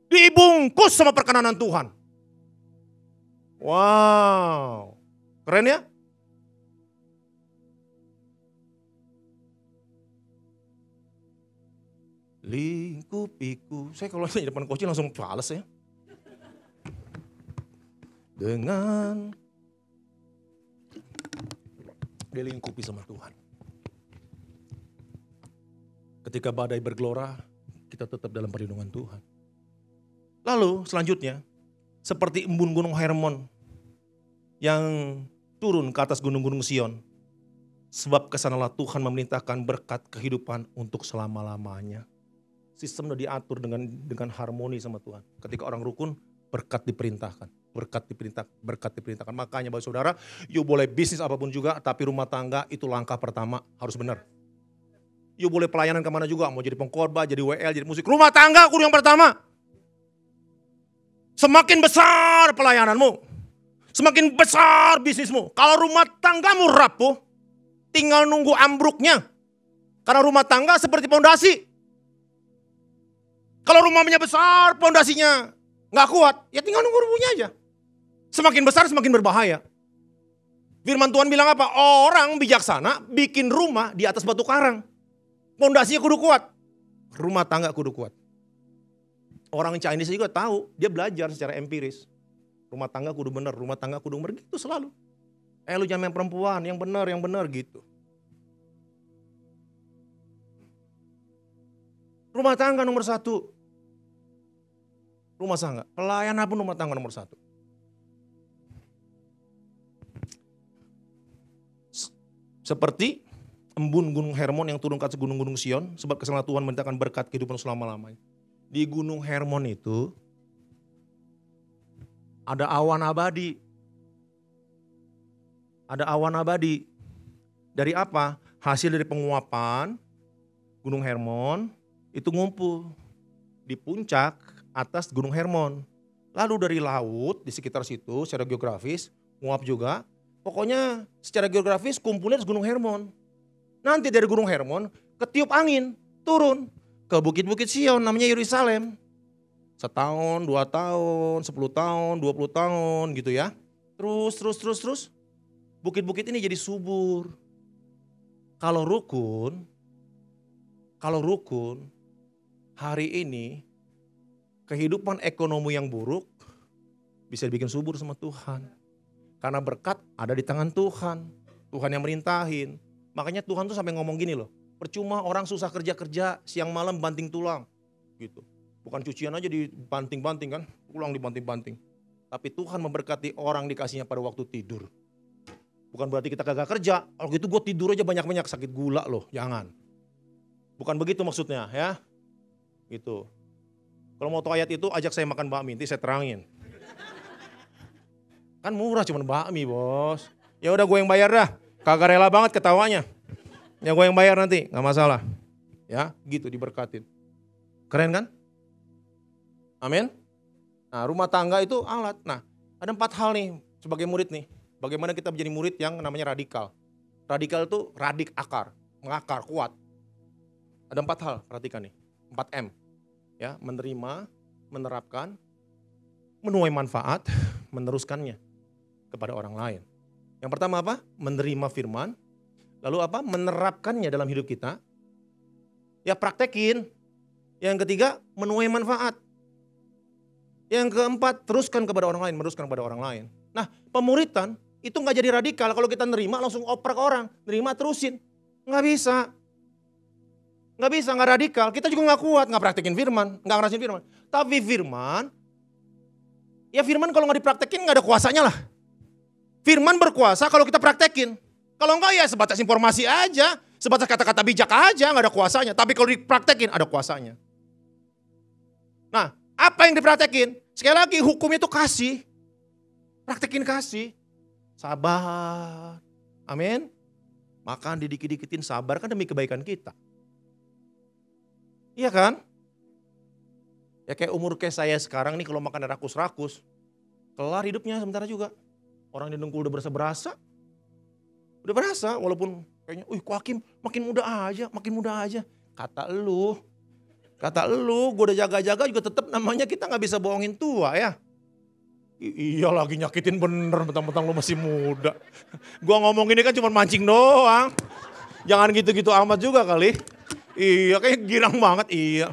Speaker 4: Dibungkus sama perkenanan Tuhan. Wow, keren ya? Lingkupiku. Saya kalau di depan coach langsung fales ya. Dengan dilingkupi sama Tuhan. Ketika badai bergelora, kita tetap dalam perlindungan Tuhan. Lalu selanjutnya, seperti embun gunung Hermon yang turun ke atas gunung-gunung Sion. Sebab kesanalah Tuhan memerintahkan berkat kehidupan untuk selama-lamanya. Sistem udah diatur dengan harmoni sama Tuhan. Ketika orang rukun, berkat diperintahkan. Berkat diperintahkan. Makanya Bapak Saudara, you boleh bisnis apapun juga, tapi rumah tangga itu langkah pertama harus benar. You boleh pelayanan kemana juga, mau jadi pengkhotbah, jadi WL, jadi musik. Rumah tangga kudu yang pertama. Semakin besar pelayananmu, semakin besar bisnismu. Kalau rumah tanggamu rapuh, tinggal nunggu ambruknya. Karena rumah tangga seperti pondasi. Kalau rumahnya besar, pondasinya nggak kuat, ya tinggal nunggu rubuhnya aja. Semakin besar semakin berbahaya. Firman Tuhan bilang apa? Orang bijaksana bikin rumah di atas batu karang. Pondasinya kudu kuat. Rumah tangga kudu kuat. Orang Chinese juga tahu, dia belajar secara empiris. Rumah tangga kudu benar, rumah tangga kudu benar, gitu selalu. Lu jangan main perempuan, yang benar gitu. Rumah tangga nomor 1. Rumah tangga, pelayanan pun rumah tangga nomor 1. Seperti embun gunung Hermon yang turun ke atas gunung-gunung Sion, sebab kesalahan Tuhan memerintahkan berkat kehidupan selama-lamanya. Di gunung Hermon itu ada awan abadi. Ada awan abadi. Dari apa? Hasil dari penguapan gunung Hermon itu ngumpul di puncak atas gunung Hermon. Lalu dari laut di sekitar situ secara geografis nguap juga. Pokoknya secara geografis kumpulnya di gunung Hermon. Nanti dari gunung Hermon ketiup angin turun ke bukit-bukit Sion namanya Yerusalem. 1 tahun, 2 tahun, 10 tahun, 20 tahun gitu ya. Terus. Bukit-bukit ini jadi subur. Kalau rukun kalau rukun, hari ini kehidupan ekonomi yang buruk bisa dibikin subur sama Tuhan. Karena berkat ada di tangan Tuhan. Tuhan yang merintahin. Makanya Tuhan tuh sampai ngomong gini loh. Percuma orang susah kerja-kerja, siang malam banting tulang. Gitu. Bukan cucian aja dibanting-banting kan, tulang dibanting-banting. Tapi Tuhan memberkati orang dikasihnya pada waktu tidur. Bukan berarti kita kagak kerja, kalau gitu gue tidur aja banyak-banyak, sakit gula loh, jangan. Bukan begitu maksudnya ya. Gitu. Kalau mau tahu ayat itu, ajak saya makan bakmi, nanti saya terangin. Kan murah cuman bakmi bos. Ya udah gue yang bayar dah, kagak rela banget ketawanya. Ya gue yang bayar nanti, gak masalah. Ya gitu diberkatin. Keren kan? Amin. Nah rumah tangga itu alat. Nah ada 4 hal nih sebagai murid nih. Bagaimana kita menjadi murid yang namanya radikal. Radikal itu radik akar, mengakar, kuat. Ada 4 hal, perhatikan nih. 4M. Ya, menerima, menerapkan, menuai manfaat, meneruskannya kepada orang lain. Yang pertama apa? Menerima firman. Lalu apa? Menerapkannya dalam hidup kita. Ya praktekin. Yang ketiga, menuai manfaat. Yang keempat, teruskan kepada orang lain, meneruskan kepada orang lain. Nah, pemuritan itu gak jadi radikal kalau kita nerima langsung oper ke orang. Nerima terusin. Gak bisa. Gak bisa, gak radikal. Kita juga gak kuat, gak praktekin firman. Gak ngerasain firman. Tapi firman, ya firman kalau gak dipraktekin gak ada kuasanya lah. Firman berkuasa kalau kita praktekin. Kalau enggak ya sebatas informasi aja. Sebatas kata-kata bijak aja gak ada kuasanya. Tapi kalau dipraktekin ada kuasanya. Nah, apa yang dipraktekin? Sekali lagi hukumnya itu kasih. Praktekin kasih. Sabar. Amin. Makan didikit-dikitin sabar kan demi kebaikan kita. Iya kan? Ya kayak umur kayak saya sekarang nih kalau makan rakus-rakus. Kelar hidupnya sementara juga. Orang di dengkul udah berasa-berasa. Udah berasa walaupun kayaknya, kok Hakim makin muda aja. Kata lu, gue udah jaga-jaga juga tetap namanya kita gak bisa bohongin tua ya. Iya lagi nyakitin bener, mentang-mentang lu masih muda. Gua ngomong ini kan cuma mancing doang. Jangan gitu-gitu amat juga kali. Iya kayak girang banget, iya.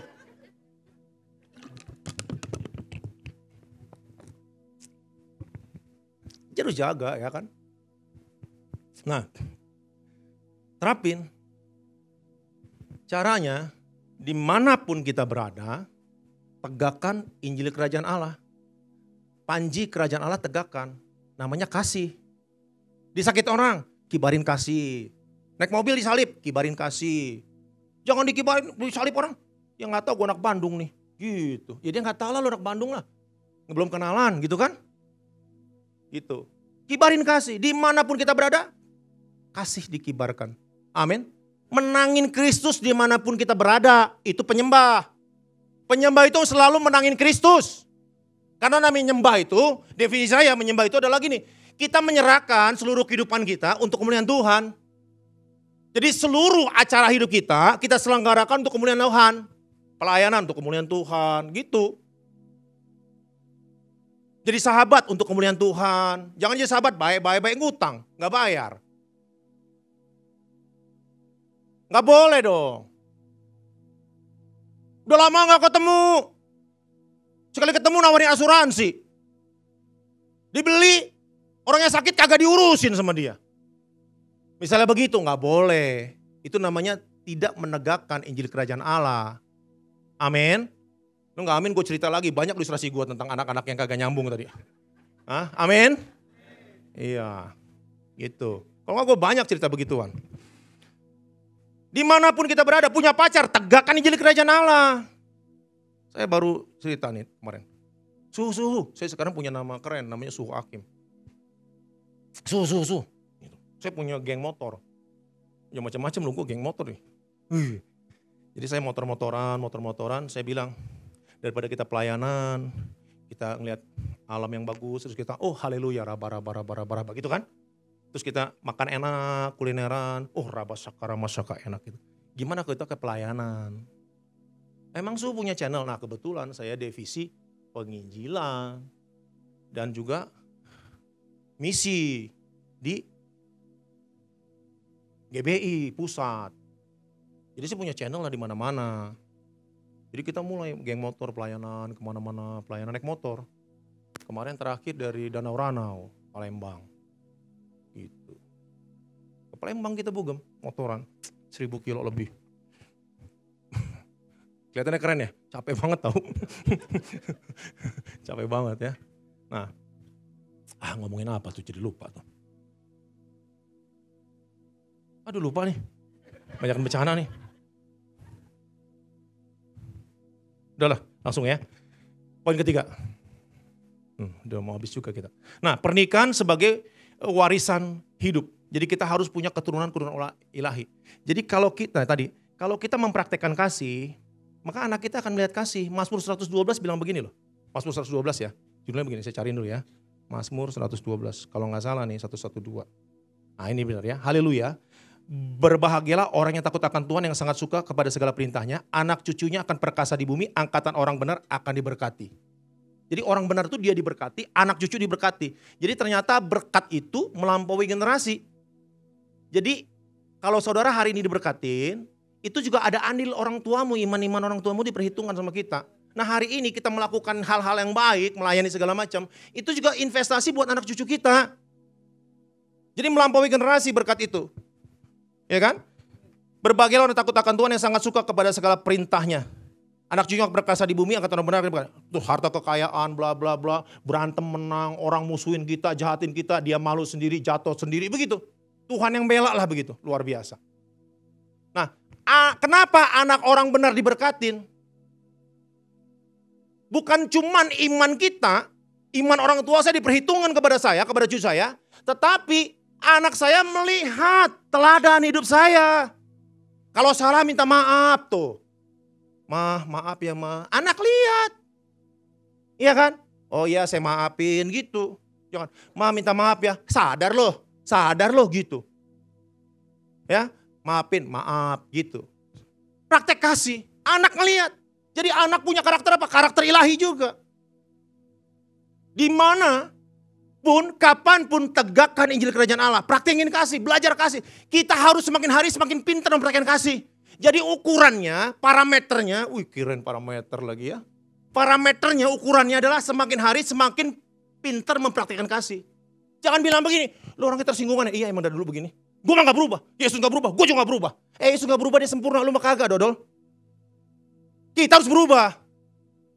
Speaker 4: Jadi harus jaga ya kan. Nah, terapin. Caranya, dimanapun kita berada, tegakkan Injil Kerajaan Allah. Panji Kerajaan Allah tegakkan, namanya kasih. Disakit orang, kibarin kasih. Naik mobil disalib, kibarin kasih. Jangan dikibarin, disalib orang. Yang gak tahu gue anak Bandung nih, gitu. Ya dia gak tahu lah lu anak Bandung lah. Belum kenalan gitu kan. Gitu. Kibarin kasih, dimanapun kita berada, kasih dikibarkan. Amin. Menangin Kristus dimanapun kita berada, itu penyembah. Penyembah itu selalu menangin Kristus. Karena namanya nyembah itu, definisi saya menyembah itu adalah gini. Kita menyerahkan seluruh kehidupan kita untuk kemuliaan Tuhan. Jadi seluruh acara hidup kita selenggarakan untuk kemuliaan Tuhan. Pelayanan untuk kemuliaan Tuhan, gitu. Jadi sahabat untuk kemuliaan Tuhan. Jangan jadi sahabat baik ngutang, gak bayar. Gak boleh dong. Udah lama gak ketemu. Sekali ketemu nawarin asuransi. Dibeli, orangnya sakit kagak diurusin sama dia. Misalnya begitu, gak boleh. Itu namanya tidak menegakkan Injil Kerajaan Allah. Amin. Lu gak amin, gue cerita lagi. Banyak ilustrasi gue tentang anak-anak yang kagak nyambung tadi. Hah? Amin? Iya, gitu. Kalau gak gue banyak cerita begituan. Dimanapun kita berada, punya pacar, tegakkan Injil Kerajaan Allah. Saya baru cerita nih kemarin. Suhu. Saya sekarang punya nama keren, namanya Suhu Hakim. Suhu. Saya punya geng motor. Ya macam-macam loh, gue geng motor nih. Jadi saya motor-motoran. Saya bilang, daripada kita pelayanan, kita ngeliat alam yang bagus, terus kita, haleluya, raba, gitu kan. Terus kita makan enak, kulineran, raba saka enak gitu. Gimana kalau kita ke pelayanan? Emang Suhu punya channel, nah kebetulan saya divisi penginjilan dan juga misi di GBI pusat. Jadi saya punya channel lah di mana-mana. Jadi kita mulai geng motor pelayanan kemana-mana, pelayanan naik motor. Kemarin terakhir dari Danau Ranau, Palembang. Gitu. Ke Palembang kita bugem, motoran 1000 kilo lebih. Kelihatannya keren ya, capek banget tau. Capek banget ya. Nah, ngomongin apa tuh jadi lupa tuh. Aduh lupa nih, banyak bencana nih. Udahlah, langsung ya. Poin ketiga. Udah mau habis juga kita. Nah, pernikahan sebagai warisan hidup. Jadi kita harus punya keturunan ilahi. Jadi kalau kita mempraktekkan kasih, maka anak kita akan melihat kasih. Mazmur 112 bilang begini loh. Mazmur 112 ya. Judulnya begini, saya cariin dulu ya. Mazmur 112. Kalau nggak salah nih 112. Nah, ini benar ya. Haleluya. Berbahagialah orang yang takut akan Tuhan, yang sangat suka kepada segala perintahnya. Anak cucunya akan perkasa di bumi, angkatan orang benar akan diberkati. Jadi orang benar itu dia diberkati, anak cucu diberkati. Jadi ternyata berkat itu melampaui generasi. Jadi kalau saudara hari ini diberkatin, itu juga ada andil orang tuamu, iman-iman orang tuamu diperhitungkan sama kita. Nah hari ini kita melakukan hal-hal yang baik, melayani segala macam, itu juga investasi buat anak cucu kita. Jadi melampaui generasi berkat itu. Ya kan? Berbahagialah orang takut akan Tuhan, yang sangat suka kepada segala perintahnya. Anak cucunya perkasa di bumi, angkatan orang benar. Tuh harta kekayaan, bla bla bla, berantem menang, orang musuhin kita, jahatin kita, dia malu sendiri, jatuh sendiri, begitu. Tuhan yang bela lah begitu, luar biasa. Nah, kenapa anak orang benar diberkatin? Bukan cuman iman kita, iman orang tua saya diperhitungkan kepada saya, kepada cucu saya, tetapi anak saya melihat teladan hidup saya. Kalau salah minta maaf tuh. Maaf ya anak lihat. Iya kan? Oh iya saya maafin gitu. Jangan, minta maaf ya. Sadar loh gitu. Ya, maaf gitu. Praktek kasih, anak ngelihat. Jadi anak punya karakter apa? Karakter ilahi juga. Di mana pun, kapanpun tegakkan Injil Kerajaan Allah. Praktekin kasih, belajar kasih. Kita harus semakin hari semakin pintar mempraktekkan kasih. Jadi ukurannya, parameternya, kirain parameter lagi ya. Parameternya, ukurannya adalah semakin hari semakin pintar mempraktekkan kasih. Jangan bilang begini, lu orang kita tersinggungan ya, iya emang dari dulu begini. Gue mah gak berubah, Yesus gak berubah, gue juga gak berubah. Yesus gak berubah, dia sempurna, lu mah kagak dodol. Kita harus berubah.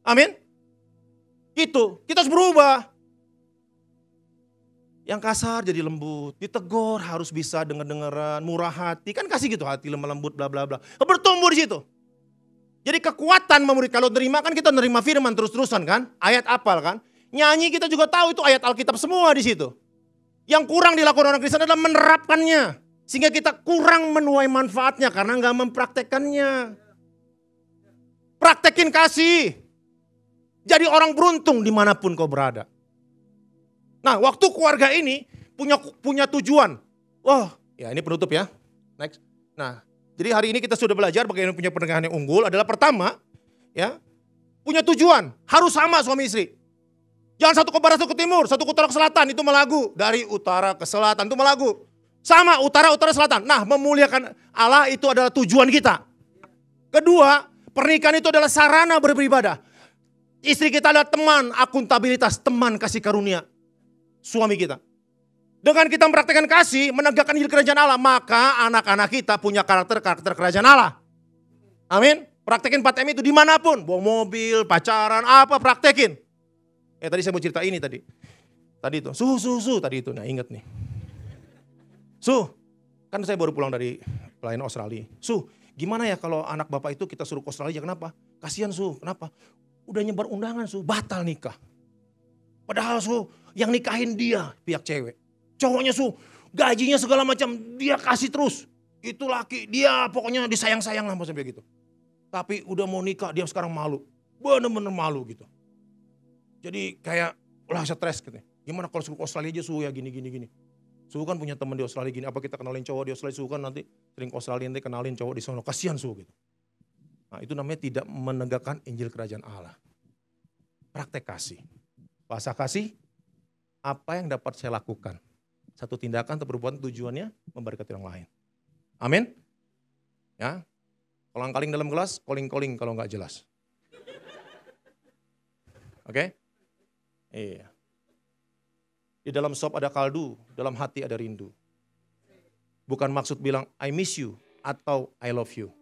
Speaker 4: Amin. Gitu, kita harus berubah. Yang kasar jadi lembut, ditegur harus bisa denger-dengeran, murah hati. Kan kasih gitu, hati lemah lembut bla bla bla. Bertumbuh di situ. Jadi kekuatan memurid, kalau terima kan kita nerima firman terus-terusan kan. Ayat apal kan. Nyanyi kita juga tahu itu ayat Alkitab semua di situ. Yang kurang dilakukan orang Kristen adalah menerapkannya. Sehingga kita kurang menuai manfaatnya karena nggak mempraktekannya. Praktekin kasih. Jadi orang beruntung dimanapun kau berada. Nah, waktu keluarga ini punya tujuan. Ya ini penutup ya. Next. Nah, jadi hari ini kita sudah belajar bagaimana punya pernikahan yang unggul. Adalah pertama, ya, punya tujuan. Harus sama suami istri. Jangan satu ke barat, satu ke timur, satu ke utara, ke selatan. Itu melagu. Dari utara ke selatan itu melagu. Sama utara, selatan. Nah, memuliakan Allah itu adalah tujuan kita. Kedua, pernikahan itu adalah sarana beribadah. Istri kita adalah teman akuntabilitas, teman kasih karunia. Suami kita. Dengan kita mempraktikkan kasih, menegakkan Injil Kerajaan Allah, maka anak-anak kita punya karakter Kerajaan Allah. Amin. Praktekin 4M itu dimanapun. Bawa mobil, pacaran, apa praktekin. Tadi saya mau cerita ini tadi. Tadi itu, suhu tadi itu. Nah ingat nih. Kan saya baru pulang dari pelayanan Australia. Gimana ya kalau anak bapak itu kita suruh ke Australia, kenapa? Kasihan kenapa? Udah nyebar undangan batal nikah. Padahal yang nikahin dia pihak cewek. Cowoknya gajinya segala macam dia kasih terus. Itu laki dia pokoknya disayang-sayang lah sampai gitu. Tapi udah mau nikah dia sekarang malu. Bener-bener malu gitu. Jadi kayak stres gitu. Gimana kalau suruh ke Australia aja ya gini. Kan punya teman di Australia gini. Apa kita kenalin cowok di Australia kan nanti sering ke Australia nanti kenalin cowok di sana. Kasihan gitu. Nah itu namanya tidak menegakkan Injil Kerajaan Allah. Praktek kasih. Bahasa kasih, apa yang dapat saya lakukan? Satu tindakan atau perbuatan tujuannya memberkati orang lain. Amin. Ya. Kolang-kaling dalam gelas, koling-koling kalau nggak jelas. Oke? Iya. Di dalam sop ada kaldu, dalam hati ada rindu. Bukan maksud bilang I miss you atau I love you.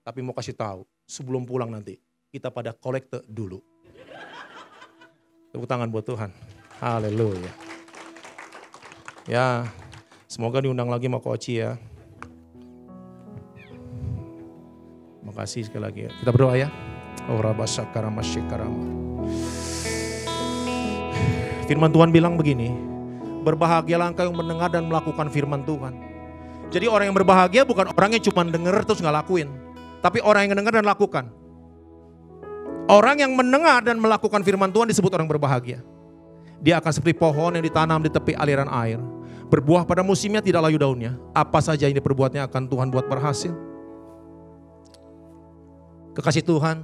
Speaker 4: Tapi mau kasih tahu, sebelum pulang nanti kita pada kolekte dulu. Tepuk tangan buat Tuhan. Haleluya. Ya, semoga diundang lagi sama Coach ya. Makasih sekali lagi. Kita berdoa ya. Firman Tuhan bilang begini, berbahagialah engkau yang mendengar dan melakukan firman Tuhan. Jadi orang yang berbahagia bukan orang yang cuma dengar terus gak lakuin. Tapi orang yang mendengar dan lakukan. Orang yang mendengar dan melakukan firman Tuhan disebut orang berbahagia. Dia akan seperti pohon yang ditanam di tepi aliran air. Berbuah pada musimnya, tidak layu daunnya. Apa saja yang diperbuatnya akan Tuhan buat berhasil. Kekasih Tuhan,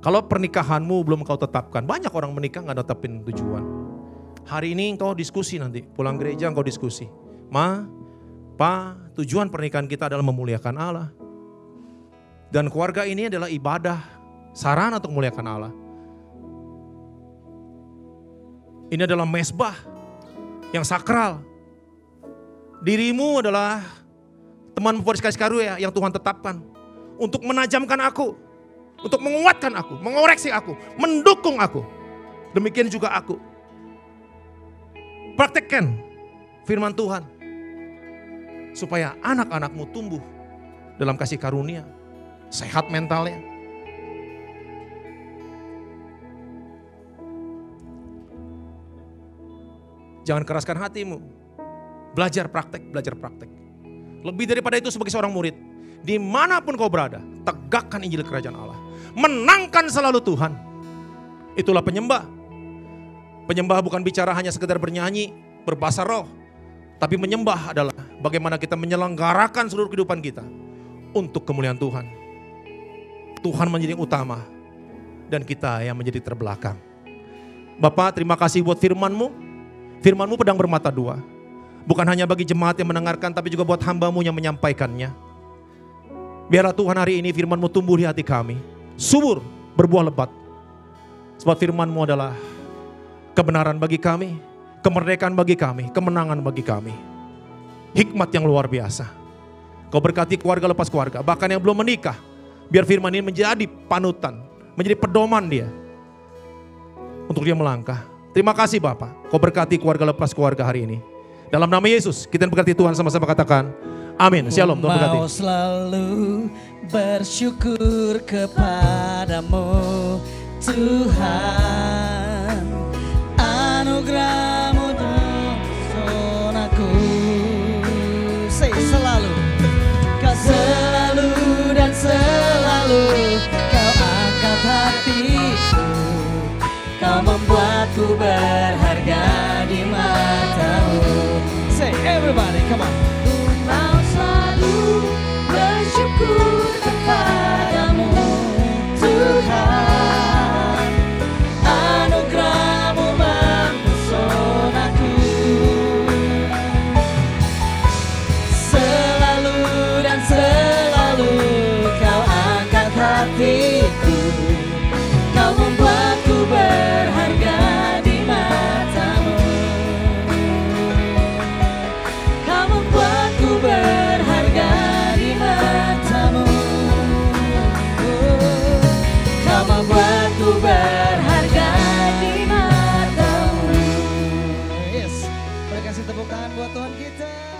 Speaker 4: kalau pernikahanmu belum kau tetapkan, banyak orang menikah gak tetapin tujuan. Hari ini engkau diskusi nanti, pulang gereja engkau diskusi. Ma, Pa, tujuan pernikahan kita adalah memuliakan Allah. Dan keluarga ini adalah ibadah, sarana untuk memuliakan Allah. Ini adalah mezbah yang sakral. Dirimu adalah teman favorit kasih karunia yang Tuhan tetapkan. Untuk menajamkan aku. Untuk menguatkan aku, mengoreksi aku, mendukung aku. Demikian juga aku. Praktekkan firman Tuhan. Supaya anak-anakmu tumbuh dalam kasih karunia. Sehat mentalnya. Jangan keraskan hatimu. Belajar praktek, belajar praktek. Lebih daripada itu sebagai seorang murid. Dimanapun kau berada, tegakkan Injil Kerajaan Allah. Menangkan selalu Tuhan. Itulah penyembah. Penyembah bukan bicara hanya sekedar bernyanyi, berbahasa roh. Tapi menyembah adalah bagaimana kita menyelenggarakan seluruh kehidupan kita untuk kemuliaan Tuhan. Tuhan menjadi yang utama dan kita yang menjadi terbelakang. Bapak, terima kasih buat firman-Mu. Firman-Mu pedang bermata dua. Bukan hanya bagi jemaat yang mendengarkan, tapi juga buat hamba-Mu yang menyampaikannya. Biarlah Tuhan hari ini firman-Mu tumbuh di hati kami. Subur, berbuah lebat. Sebab firman-Mu adalah kebenaran bagi kami, kemerdekaan bagi kami, kemenangan bagi kami. Hikmat yang luar biasa. Kau berkati keluarga lepas keluarga, bahkan yang belum menikah. Biar firman ini menjadi panutan, menjadi pedoman dia. Untuk dia melangkah. Terima kasih Bapak, Kau berkati keluarga lepas keluarga hari ini. Dalam nama Yesus, kita berkati Tuhan, sama-sama katakan amin. Shalom, Tuhan berkati.
Speaker 3: Mau selalu bersyukur kepadamu Tuhan, anugerah-Mu dan sonaku. Say selalu, Kau selalu dan selalu Kau angkat hatiku, Kau membuatku berharga di mata-Mu. Say everybody, come on. Ku mau selalu bersyukur kepadamu Tuhan, anugerah-Mu mempesonaku. Selalu dan selalu Kau angkat hatiku, Kau membuatku berharga di mata-Mu. Kau membuatku berharga di mata-Mu. Kau membuatku berharga di mata-Mu. Yes, beri kasih tepuk tangan buat Tuhan kita.